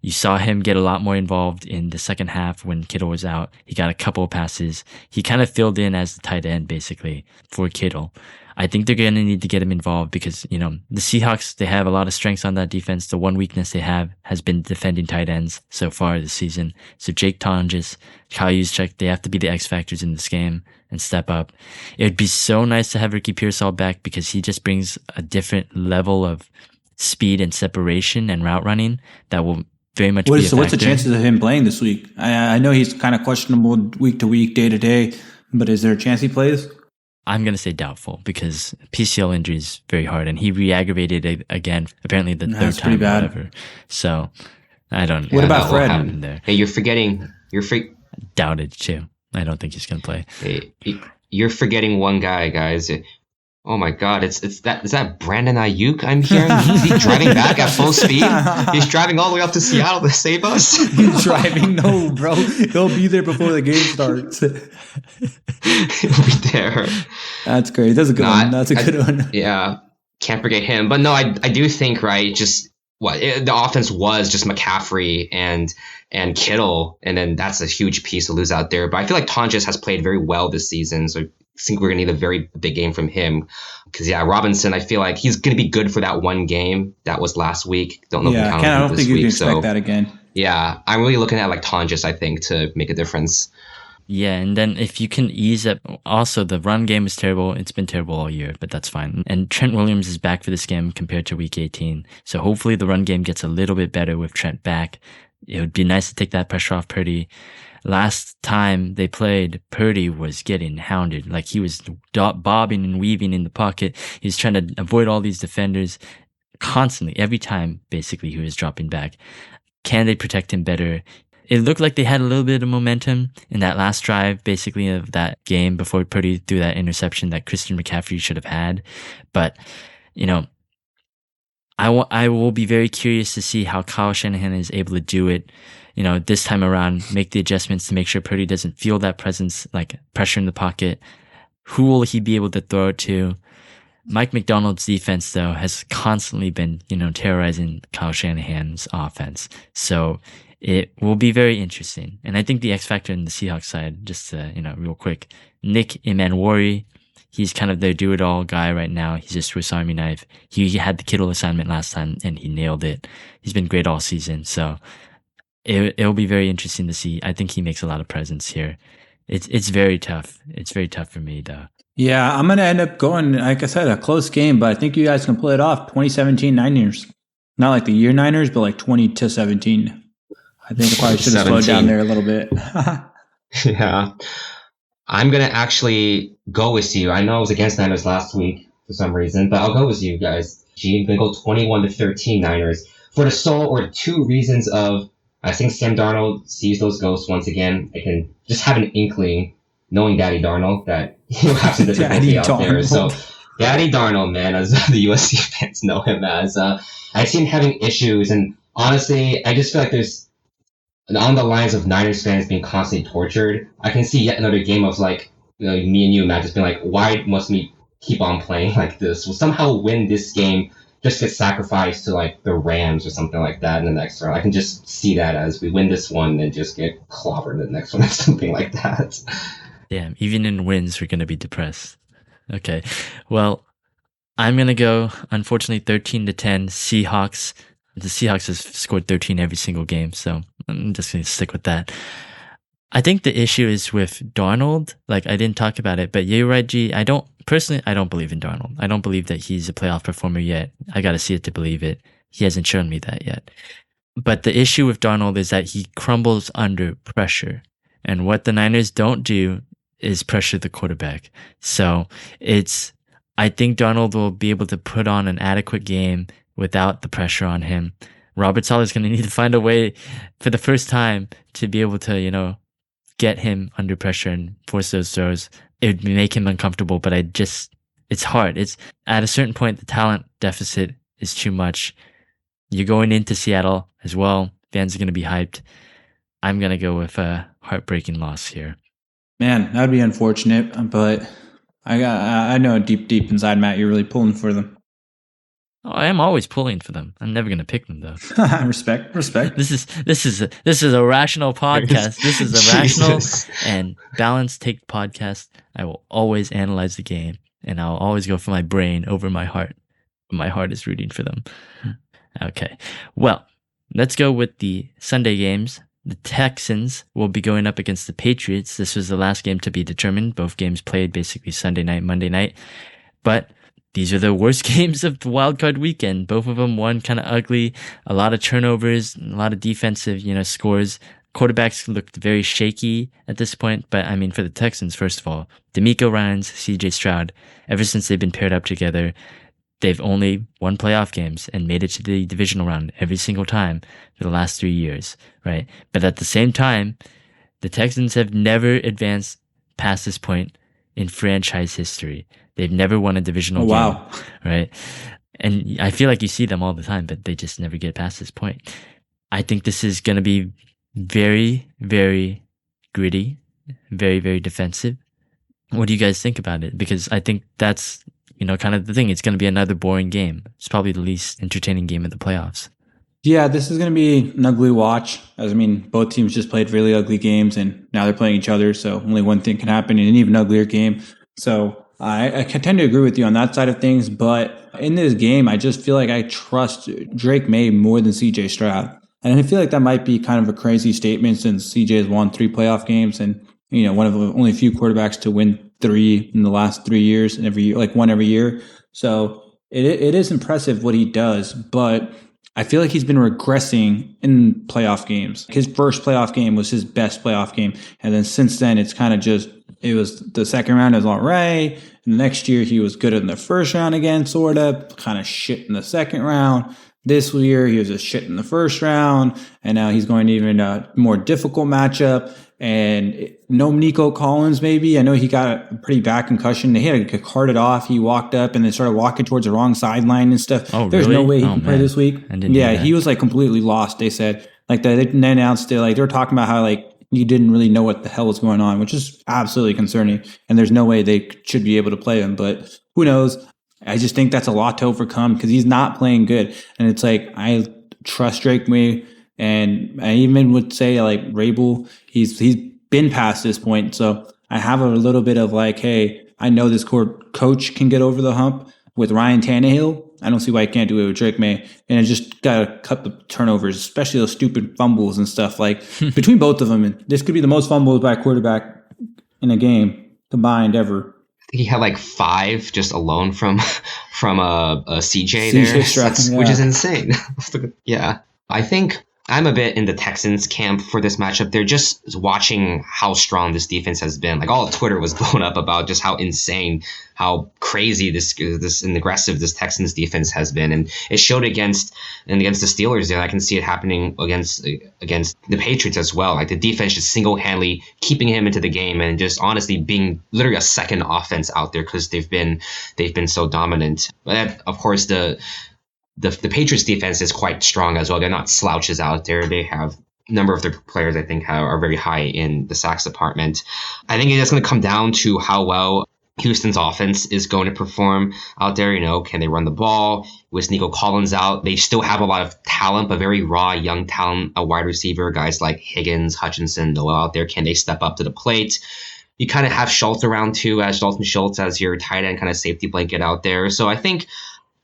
You saw him get a lot more involved in the second half when Kittle was out. He got a couple of passes. He kind of filled in as the tight end, basically, for Kittle. I think they're going to need to get him involved because, the Seahawks, they have a lot of strengths on that defense. The one weakness they have has been defending tight ends so far this season. So Jake Tonges, Kyle Juszczyk, they have to be the X factors in this game and step up. It would be so nice to have Ricky Pearsall back because he just brings a different level of speed and separation and route running that will very much be a factor. What's the chances of him playing this week? I know he's kind of questionable week to week, day to day, but is there a chance he plays? I'm going to say doubtful because PCL injury is very hard, and he re-aggravated it again, apparently the third time. Pretty bad. Whatever. So, I don't know. What about Fred? What happened there? Hey, you're forgetting. Doubted, too. I don't think he's going to play. Hey, you're forgetting one guy, guys. Oh my God! Is that Brandon Ayuk I'm hearing? Is he driving back at full speed? He's driving all the way up to Seattle to save us. He's driving? No, bro. He'll be there before the game starts. He'll be there. That's great. That's a good one. That's a good one. Yeah, can't forget him. But no, I do think the offense was just McCaffrey and Kittle, and then that's a huge piece to lose out there. But I feel like Tonjes has played very well this season, so I think we're going to need a very big game from him. Because, Robinson, I feel like he's going to be good for that one game that was last week. Don't know if we count I him don't this think you week. can expect that again. Yeah, I'm really looking at like Tonjes, I think, to make a difference. Yeah, and then if you can ease up, also the run game is terrible. It's been terrible all year, but that's fine. And Trent Williams is back for this game compared to week 18. So hopefully the run game gets a little bit better with Trent back. It would be nice to take that pressure off Purdy. Last time they played, Purdy was getting hounded. Like he was bobbing and weaving in the pocket. He was trying to avoid all these defenders constantly. Every time, basically, he was dropping back. Can they protect him better? It looked like they had a little bit of momentum in that last drive, basically, of that game before Purdy threw that interception that Christian McCaffrey should have had. But, I will be very curious to see how Kyle Shanahan is able to do it, this time around, make the adjustments to make sure Purdy doesn't feel that presence, like pressure in the pocket. Who will he be able to throw it to? Mike McDonald's defense, though, has constantly been, terrorizing Kyle Shanahan's offense. So it will be very interesting. And I think the X factor in the Seahawks side, just real quick, Nick Emanwori, he's kind of their do-it-all guy right now. He's a Swiss Army knife. He had the Kittle assignment last time, and he nailed it. He's been great all season. So it'll be very interesting to see. I think he makes a lot of presence here. It's very tough. It's very tough for me, though. Yeah, I'm going to end up going, like I said, a close game, but I think you guys can pull it off. 2017 Niners. Not like the year Niners, but like 20-17. I think I probably should have slowed down there a little bit. Yeah. I'm going to actually go with you. I know I was against Niners last week for some reason, but I'll go with you guys. I'm going to go 21-13 Niners for the sole or two reasons of I think Sam Darnold sees those ghosts once again. I can just have an inkling, knowing Daddy Darnold, that he'll have some difficulty out there. So Daddy Darnold, man, as the USC fans know him as, I see him having issues. And honestly, I just feel like there's on the lines of Niners fans being constantly tortured. I can see yet another game of like, me and you, Matt, just being like, why must we keep on playing like this? We'll somehow win this game, just get sacrificed to like the Rams or something like that in the next round. I can just see that as we win this one and just get clobbered in the next one or something like that. Damn, even in wins, we're going to be depressed. Okay, well, I'm going to go, unfortunately, 13-10 Seahawks. The Seahawks have scored 13 every single game, so I'm just going to stick with that. I think the issue is with Darnold. Like, I didn't talk about it, but you're right, G. I don't believe in Darnold. I don't believe that he's a playoff performer yet. I got to see it to believe it. He hasn't shown me that yet. But the issue with Darnold is that he crumbles under pressure. And what the Niners don't do is pressure the quarterback. So I think Darnold will be able to put on an adequate game without the pressure on him. Robert Saleh is going to need to find a way for the first time to be able to, get him under pressure and force those throws. It would make him uncomfortable, but it's hard. It's at a certain point, the talent deficit is too much. You're going into Seattle as well. Fans are going to be hyped. I'm going to go with a heartbreaking loss here. Man, that'd be unfortunate, but I know deep inside, Matt, you're really pulling for them. Oh, I am always pulling for them. I'm never going to pick them though. Respect. This is a rational podcast. This is a rational and balanced take podcast. I will always analyze the game, and I'll always go for my brain over my heart. My heart is rooting for them. Okay. Well, let's go with the Sunday games. The Texans will be going up against the Patriots. This was the last game to be determined. Both games played basically Sunday night, Monday night. But these are the worst games of the wildcard weekend. Both of them won kind of ugly. A lot of turnovers, a lot of defensive, scores. Quarterbacks looked very shaky at this point. But I mean, for the Texans, first of all, DeMeco Ryans, CJ Stroud, ever since they've been paired up together, they've only won playoff games and made it to the divisional round every single time for the last 3 years, right? But at the same time, the Texans have never advanced past this point in franchise history. They've never won a divisional game, right? And I feel like you see them all the time, but they just never get past this point. I think this is going to be very, very gritty, very, very defensive. What do you guys think about it? Because I think that's, kind of the thing. It's going to be another boring game. It's probably the least entertaining game of the playoffs. Yeah, this is going to be an ugly watch. Both teams just played really ugly games, and now they're playing each other, so only one thing can happen in an even uglier game. So I tend to agree with you on that side of things, but in this game, I just feel like I trust Drake May more than CJ Stroud. And I feel like that might be kind of a crazy statement since CJ has won 3 playoff games and, one of the only few quarterbacks to win 3 in the last 3 years and every year, like one every year. So it is impressive what he does, but I feel like he's been regressing in playoff games. His first playoff game was his best playoff game. And then since then, it's kind of it was the second round was all right. And the next year, he was good in the first round again, sort of, kind of shit in the second round. This year, he was a shit in the first round. And now he's going to even a more difficult matchup. And no Nico Collins, maybe. I know he got a pretty bad concussion. They had to cart it off. He walked up and then started walking towards the wrong sideline and stuff. Oh, There's really? no way he can play this week. Yeah, he was like completely lost, they said. Like they announced it, like they were talking about how like he didn't really know what the hell was going on, which is absolutely concerning. And there's no way they should be able to play him, but who knows? I just think that's a lot to overcome because he's not playing good. And it's like, I trust Drake May. And I even would say like Rabel, he's been past this point. So I have a little bit of like, hey, I know this coach can get over the hump with Ryan Tannehill. I don't see why I can't do it with Drake May. And I just got to cut the turnovers, especially those stupid fumbles and stuff. Like between both of them, and this could be the most fumbles by a quarterback in a game combined ever. I think he had like 5 just alone from a CJ there, Stroud, which is insane. Yeah, I think I'm a bit in the Texans camp for this matchup. They're just watching how strong this defense has been. Like all of Twitter was blown up about just how insane, how crazy this and aggressive this Texans defense has been, and it showed against the Steelers. And I can see it happening against the Patriots as well. Like the defense just single handedly keeping him into the game and just honestly being literally a second offense out there because they've been so dominant. But of course the Patriots defense is quite strong as well. They're not slouches out there. They have a number of their players I think are very high in the sacks department. I think it's going to come down to how well Houston's offense is going to perform out there. Can they run the ball? With Nico Collins out, they still have a lot of talent, but very raw, young talent, a wide receiver, guys like Higgins, Hutchinson, Noel out there. Can they step up to the plate? You kind of have Schultz around too, as Dalton Schultz as your tight end kind of safety blanket out there. So I think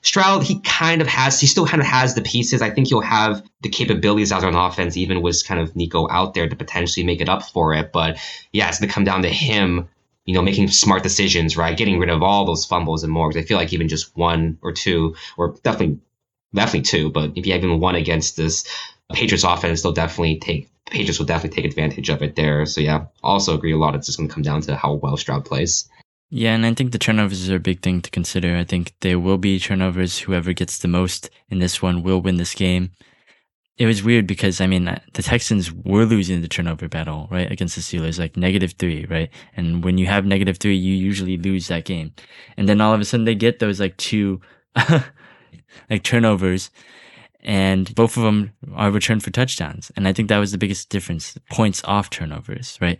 Stroud, he still kind of has the pieces. I think he'll have the capabilities out on offense, even with kind of Nico out there to potentially make it up for it. But yeah, it's going to come down to him, making smart decisions, right? Getting rid of all those fumbles and more. Because I feel like even just one or two, or definitely two, but if you have even one against this Patriots offense, Patriots will definitely take advantage of it there. So yeah, also agree a lot. It's just going to come down to how well Stroud plays. Yeah, and I think the turnovers are a big thing to consider. I think there will be turnovers. Whoever gets the most in this one will win this game. It was weird because, the Texans were losing the turnover battle, right, against the Steelers, like -3, right? And when you have -3, you usually lose that game. And then all of a sudden they get those like two like turnovers, and both of them are returned for touchdowns. And I think that was the biggest difference, points off turnovers, right?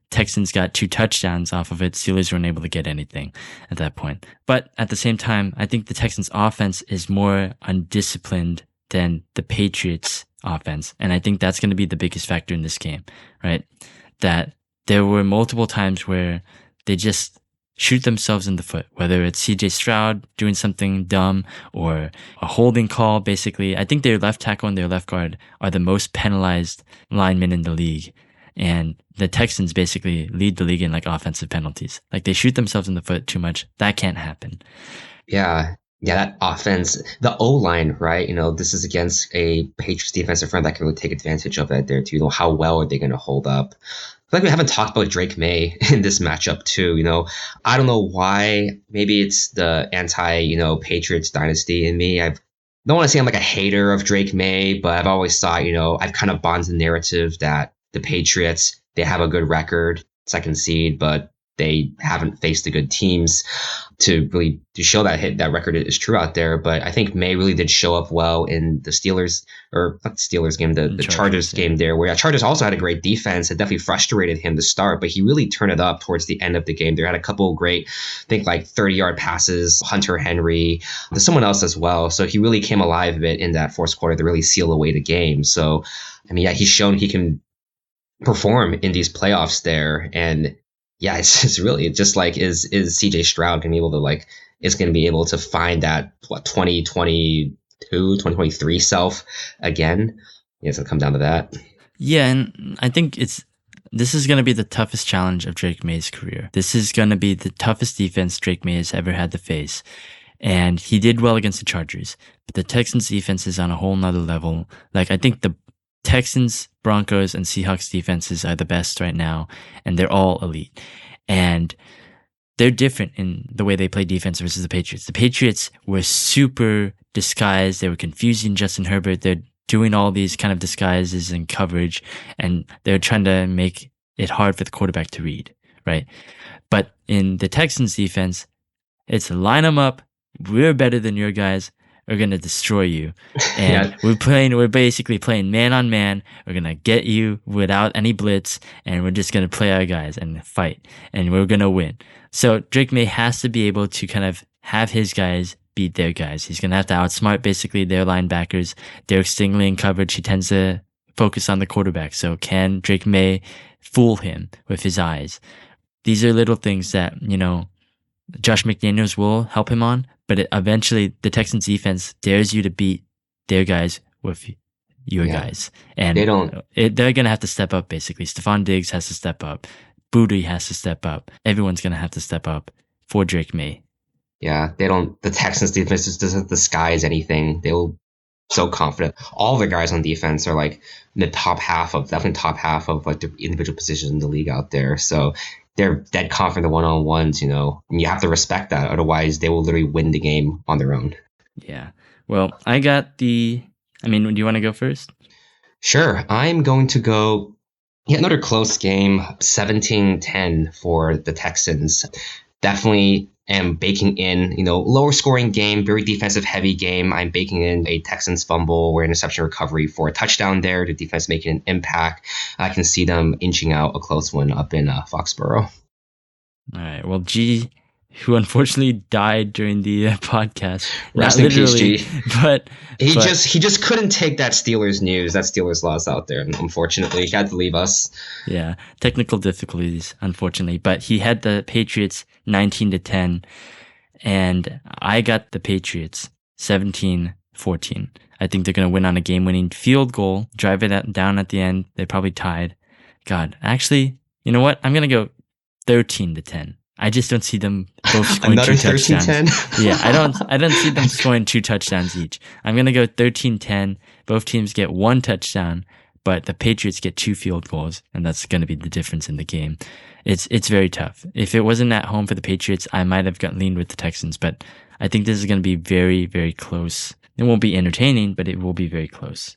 Texans got 2 touchdowns off of it. Steelers weren't able to get anything at that point. But at the same time, I think the Texans offense is more undisciplined than the Patriots offense. And I think that's going to be the biggest factor in this game, right? That there were multiple times where they just shoot themselves in the foot, whether it's CJ Stroud doing something dumb or a holding call, basically. I think their left tackle and their left guard are the most penalized linemen in the league. And the Texans basically lead the league in like offensive penalties. Like they shoot themselves in the foot too much. That can't happen. Yeah, that offense, the O-line, right? This is against a Patriots defensive front that can really take advantage of it there too. How well are they going to hold up? I feel like we haven't talked about Drake May in this matchup too. I don't know why. Maybe it's the Patriots dynasty in me. I don't want to say I'm like a hater of Drake May, but I've always thought, I've kind of bonded the narrative that the Patriots, they have a good record, second seed, but they haven't faced the good teams to show that record is true out there. But I think May really did show up well in the Steelers, or not the Steelers game, the Chargers game there, where Chargers also had a great defense. It definitely frustrated him to start, but he really turned it up towards the end of the game. There had a couple of great, I think like 30-yard passes, Hunter Henry, there's someone else as well. So he really came alive a bit in that fourth quarter to really seal away the game. So, he's shown he can perform in these playoffs there. And yeah, it's really just like, is CJ Stroud going to be able to is going to be able to find that 2022, 2023 self again? Yeah, it's going to come down to that. Yeah, and I think this is going to be the toughest challenge of Drake May's career. This is going to be the toughest defense Drake May has ever had to face. And he did well against the Chargers, but the Texans defense is on a whole nother level. Like, I think the Texans, Broncos, and Seahawks defenses are the best right now, and they're all elite. And they're different in the way they play defense versus the Patriots. The Patriots were super disguised. They were confusing Justin Herbert. They're doing all these kind of disguises and coverage, and they're trying to make it hard for the quarterback to read, right? But in the Texans defense, it's line them up. We're better than your guys. We're going to destroy you. And we're basically playing man on man. We're going to get you without any blitz, and we're just going to play our guys and fight, and we're going to win. So Drake May has to be able to kind of have his guys beat their guys. He's going to have to outsmart basically their linebackers. Derek Stingley in coverage, he tends to focus on the quarterback. So can Drake May fool him with his eyes? These are little things that, Josh McDaniels will help him on, but eventually the Texans defense dares you to beat their guys with your guys. And they're going to have to step up, basically. Stephon Diggs has to step up. Booty has to step up. Everyone's going to have to step up for Drake May. Yeah, the Texans defense just doesn't disguise anything. They'll so confident. All the guys on defense are like in the definitely top half of like the individual positions in the league out there. So they're dead confident in the one-on-ones, and you have to respect that. Otherwise, they will literally win the game on their own. Yeah. Well, do you want to go first? Sure. I'm going to go, another close game, 17-10 for the Texans. Definitely am baking in, lower scoring game, very defensive heavy game. I'm baking in a Texans fumble or interception recovery for a touchdown there. The defense making an impact. I can see them inching out a close one up in Foxborough. All right. Well, G, who unfortunately died during the podcast. Rest in peace, G. But he just couldn't take that Steelers news, that Steelers loss out there. Unfortunately, he had to leave us. Yeah, technical difficulties, unfortunately. But he had the Patriots 19-10, and I got the Patriots 17-14. I think they're going to win on a game-winning field goal, drive it down at the end. They probably tied. God, actually, you know what? I'm going to go 13-10. I just don't see them both scoring two touchdowns. Yeah, I don't see them scoring 2 touchdowns each. I'm going to go 13-10. Both teams get 1 touchdown, but the Patriots get 2 field goals, and that's going to be the difference in the game. It's very tough. If it wasn't at home for the Patriots, I might have leaned with the Texans, but I think this is going to be very, very close. It won't be entertaining, but it will be very close.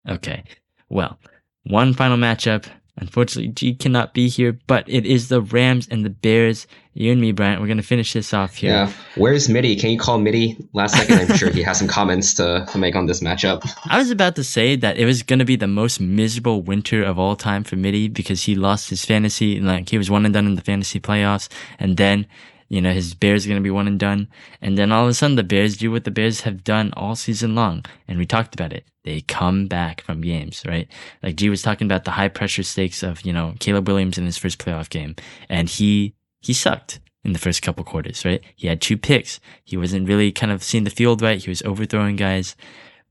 Okay, well, one final matchup. Unfortunately, G cannot be here, but it is the Rams and the Bears. You and me, Bryant, we're going to finish this off here. Yeah. Where's Mitty? Can you call Mitty last second? I'm sure he has some comments to make on this matchup. I was about to say that it was going to be the most miserable winter of all time for Mitty because he lost his fantasy. Like, he was one and done in the fantasy playoffs. And then, his Bears are going to be one and done. And then all of a sudden, the Bears do what the Bears have done all season long. And we talked about it. They come back from games, right? Like G was talking about the high pressure stakes of, Caleb Williams in his first playoff game. And he sucked in the first couple quarters, right? He had 2 picks. He wasn't really kind of seeing the field right. He was overthrowing guys,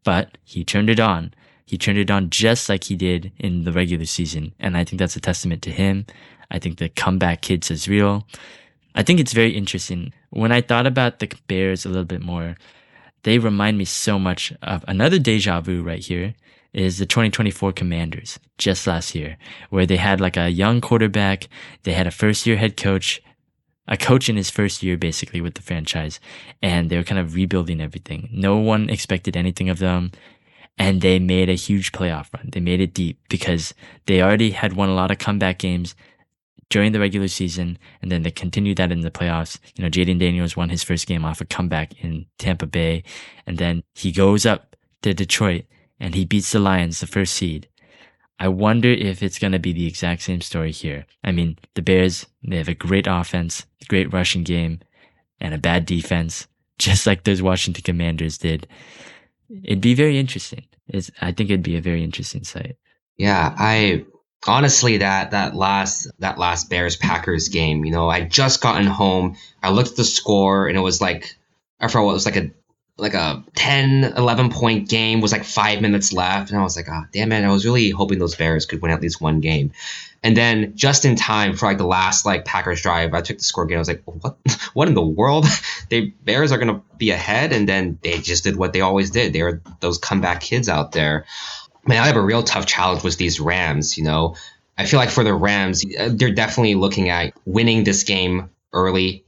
but he turned it on. He turned it on just like he did in the regular season. And I think that's a testament to him. I think the comeback kid is real. I think it's very interesting. When I thought about the Bears a little bit more, they remind me so much of another Déjà Vu right here is the 2024 Commanders just last year, where they had like a young quarterback. They had a first-year head coach, a coach in his first year basically with the franchise, and they were kind of rebuilding everything. No one expected anything of them, and they made a huge playoff run. They made it deep because they already had won a lot of comeback games during the regular season, and then they continued that in the playoffs. Jaden Daniels won his first game off a comeback in Tampa Bay, and then he goes up to Detroit, and he beats the Lions, the first seed. I wonder if it's going to be the exact same story here. I mean, the Bears, they have a great offense, great rushing game, and a bad defense, just like those Washington Commanders did. It'd be very interesting. I think it'd be a very interesting sight. Yeah, honestly, that last Bears Packers game, I just gotten home. I looked at the score and it was like, I forgot what it was, like a 10, 11 point game, was like 5 minutes left. And I was like, oh, damn it. I was really hoping those Bears could win at least one game. And then just in time for like the last Packers drive, I took the score again. I was like, what in the world? Bears are going to be ahead. And then they just did what they always did. They were those comeback kids out there. Man, I have a real tough challenge with these Rams. I feel like for the Rams, they're definitely looking at winning this game early,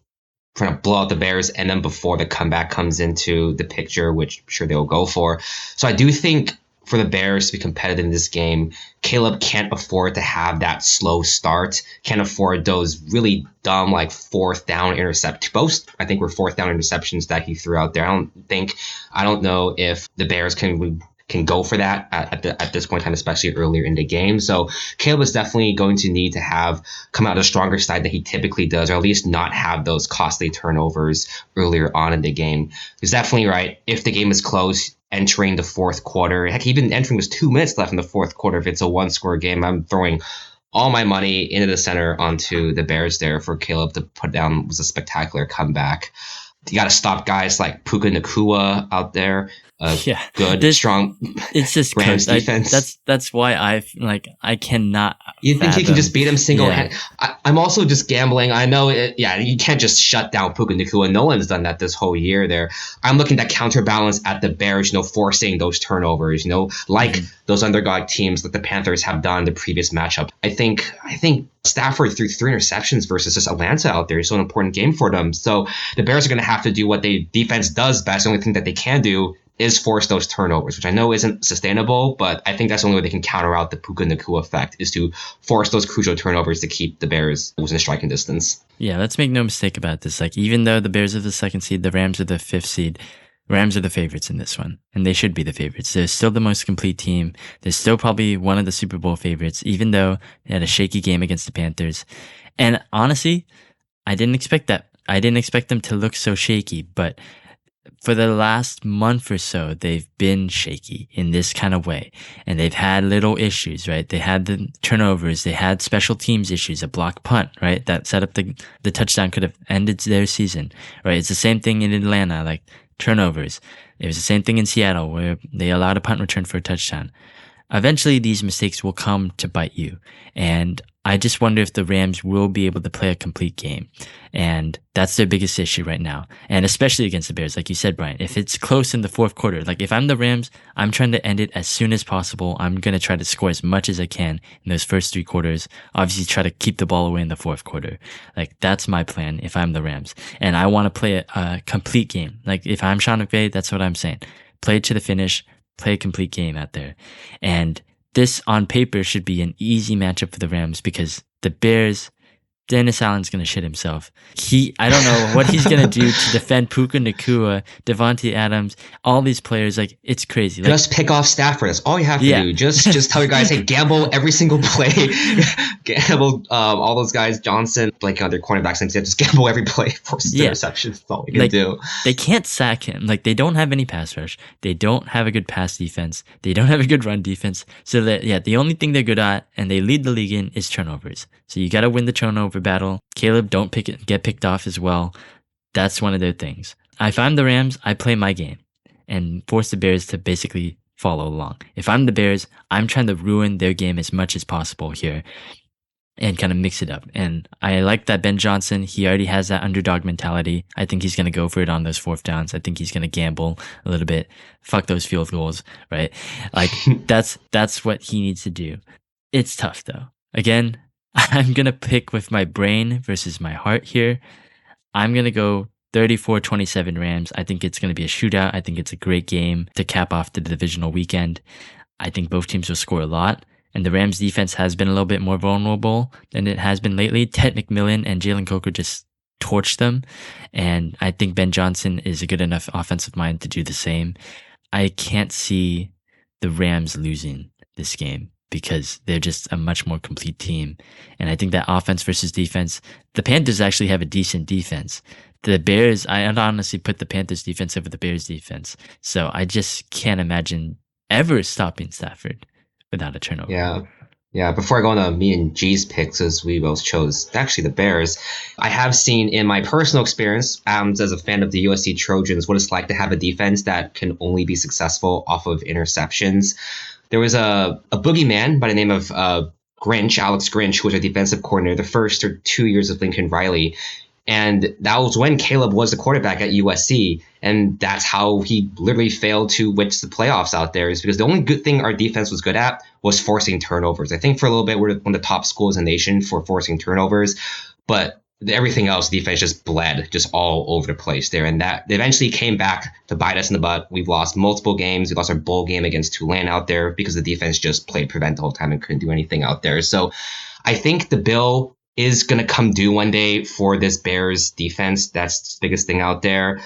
trying to blow out the Bears, and then before the comeback comes into the picture, which I'm sure they'll go for. So I do think for the Bears to be competitive in this game, Caleb can't afford to have that slow start, can't afford those really dumb 4th down interceptions. Both, I think, were 4th down interceptions that he threw out there. I don't know if the Bears can go for that at this point in time, especially earlier in the game. So Caleb is definitely going to need to come out a stronger side than he typically does, or at least not have those costly turnovers earlier on in the game. He's definitely right. If the game is close, entering the 4th quarter, heck, even entering with 2 minutes left in the 4th quarter, if it's a 1-score game, I'm throwing all my money into the center onto the Bears there for Caleb to put down. Was a spectacular comeback. You got to stop guys like Puka Nacua out there. Yeah, good, strong it's just Rams cooked. defense. That's why I cannot. You think you can just beat him single Yeah. hand? I'm also just gambling. I know you can't just shut down Puka Nacua. No one's done that this whole year there. I'm looking at counterbalance at the Bears, forcing those turnovers, like those underdog teams that the Panthers have done in the previous matchup. I think Stafford threw 3 interceptions versus just Atlanta out there. It's so an important game for them. So the Bears are going to have to do what their defense does best. The only thing that they can do is force those turnovers, which I know isn't sustainable, but I think that's the only way they can counter out the Puka Nacua effect, is to force those crucial turnovers to keep the Bears within striking distance. Yeah, let's make no mistake about this. Like, even though the Bears are the 2nd seed, the Rams are the 5th seed, Rams are the favorites in this one, and they should be the favorites. They're still the most complete team. They're still probably one of the Super Bowl favorites, even though they had a shaky game against the Panthers. And honestly, I didn't expect that. I didn't expect them to look so shaky, but for the last month or so, they've been shaky in this kind of way. And they've had little issues, right? They had the turnovers. They had special teams issues, a block punt, right? That set up the touchdown could have ended their season, right? It's the same thing in Atlanta, like turnovers. It was the same thing in Seattle where they allowed a punt return for a touchdown. Eventually, these mistakes will come to bite you. And I just wonder if the Rams will be able to play a complete game. And that's their biggest issue right now. And especially against the Bears, like you said, Brian, if it's close in the 4th quarter, like if I'm the Rams, I'm trying to end it as soon as possible. I'm going to try to score as much as I can in those first 3 quarters. Obviously, try to keep the ball away in the 4th quarter. Like, that's my plan if I'm the Rams. And I want to play a complete game. Like, if I'm Sean McVay, that's what I'm saying. Play it to the finish. Play a complete game out there. And this on paper should be an easy matchup for the Rams because the Bears, Dennis Allen's going to shit himself. I don't know what he's going to do to defend Puka Nacua, Devontae Adams, all these players. Like, it's crazy. Just pick off Stafford. That's all you have to do. Just tell your guys, hey, gamble every single play. Gamble all those guys, Johnson, blanking on their cornerbacks, and just gamble every play, force the interceptions. That's all you can do. They can't sack him. Like, they don't have any pass rush. They don't have a good pass defense. They don't have a good run defense. So that, the only thing they're good at, and they lead the league in, is turnovers. So you got to win the turnover battle. Caleb, don't get picked off as well. That's one of their things. If I'm the Rams, I play my game and force the Bears to basically follow along. If I'm the Bears, I'm trying to ruin their game as much as possible here and kind of mix it up. And I like that Ben Johnson, he already has that underdog mentality. I think he's going to go for it on those 4th downs. I think he's going to gamble a little bit. Fuck those field goals, right? Like, that's what he needs to do. It's tough though. Again, I'm going to pick with my brain versus my heart here. I'm going to go 34-27 Rams. I think it's going to be a shootout. I think it's a great game to cap off the divisional weekend. I think both teams will score a lot. And the Rams defense has been a little bit more vulnerable than it has been lately. Ted McMillan and Jalen Coker just torched them. And I think Ben Johnson is a good enough offensive mind to do the same. I can't see the Rams losing this game, because they're just a much more complete team. And I think that offense versus defense, the Panthers actually have a decent defense. The Bears, I'd honestly put the Panthers defense over the Bears defense. So I just can't imagine ever stopping Stafford without a turnover. Yeah. Before I go on to me and G's picks, as we both chose actually the Bears, I have seen in my personal experience, as a fan of the USC Trojans, what it's like to have a defense that can only be successful off of interceptions. There was a boogeyman by the name of Alex Grinch, who was a defensive coordinator the first 2 years of Lincoln Riley. And that was when Caleb was the quarterback at USC. And that's how he literally failed to witch the playoffs out there, is because the only good thing our defense was good at was forcing turnovers. I think for a little bit, we're one of the top schools in the nation for forcing turnovers. But everything else, defense just bled just all over the place there. And that eventually came back to bite us in the butt. We've lost multiple games. We lost our bowl game against Tulane out there because the defense just played prevent the whole time and couldn't do anything out there. So I think the bill is going to come due one day for this Bears defense. That's the biggest thing out there.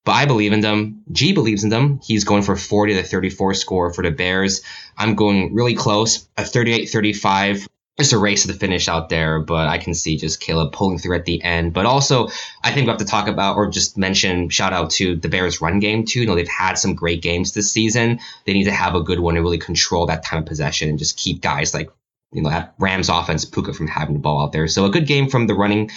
But I believe in them. G believes in them. He's going for 40-34 score for the Bears. I'm going really close, a 38-35. Just a race to the finish out there, but I can see just Caleb pulling through at the end. But also, I think we have to talk about, or just mention, shout out to the Bears run game too. They've had some great games this season. They need to have a good one to really control that time of possession and just keep guys like, that Rams offense, Puka, from having the ball out there. So a good game from the run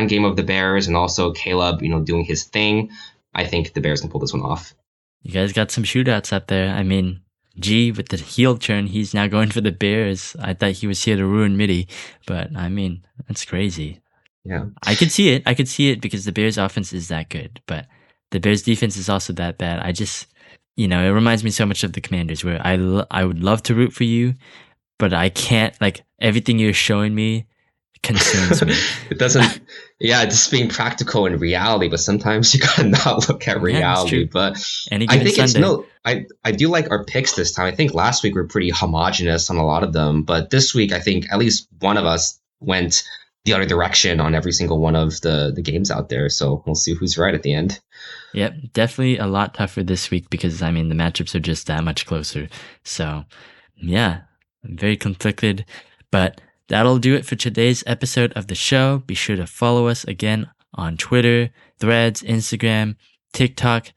game of the Bears, and also Caleb, doing his thing. I think the Bears can pull this one off. You guys got some shootouts up there. I mean, G with the heel turn, he's now going for the Bears. I thought he was here to ruin Mitty, but I mean, that's crazy. Yeah. I could see it. I could see it because the Bears offense is that good, but the Bears defense is also that bad. I just, it reminds me so much of the Commanders where I would love to root for you, but I can't, like, everything you're showing me concerns me. It doesn't, just being practical in reality, but sometimes you gotta not look at reality. But I think I do like our picks this time. I think last week we were pretty homogenous on a lot of them, but this week I think at least one of us went the other direction on every single one of the games out there. So we'll see who's right at the end. Yep, definitely a lot tougher this week because, I mean, the matchups are just that much closer. So, yeah, I'm very conflicted, but that'll do it for today's episode of the show. Be sure to follow us again on Twitter, Threads, Instagram, TikTok,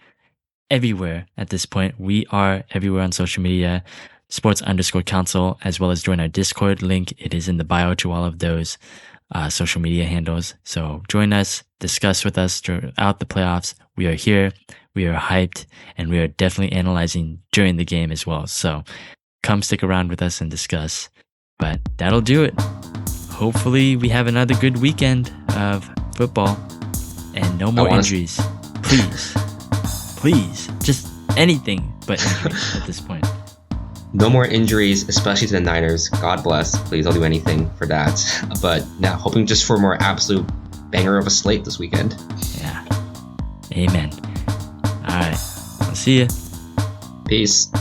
everywhere at this point. We are everywhere on social media, sports_counsel, as well as join our Discord link. It is in the bio to all of those social media handles. So join us, discuss with us throughout the playoffs. We are here, we are hyped, and we are definitely analyzing during the game as well. So come stick around with us and discuss. But that'll do it. Hopefully we have another good weekend of football and no more injuries. Please, just anything but injuries at this point. No more injuries, especially to the Niners. God bless. Please, I'll do anything for that. But now, hoping just for a more absolute banger of a slate this weekend. Yeah. Amen. All right. I'll see you. Peace.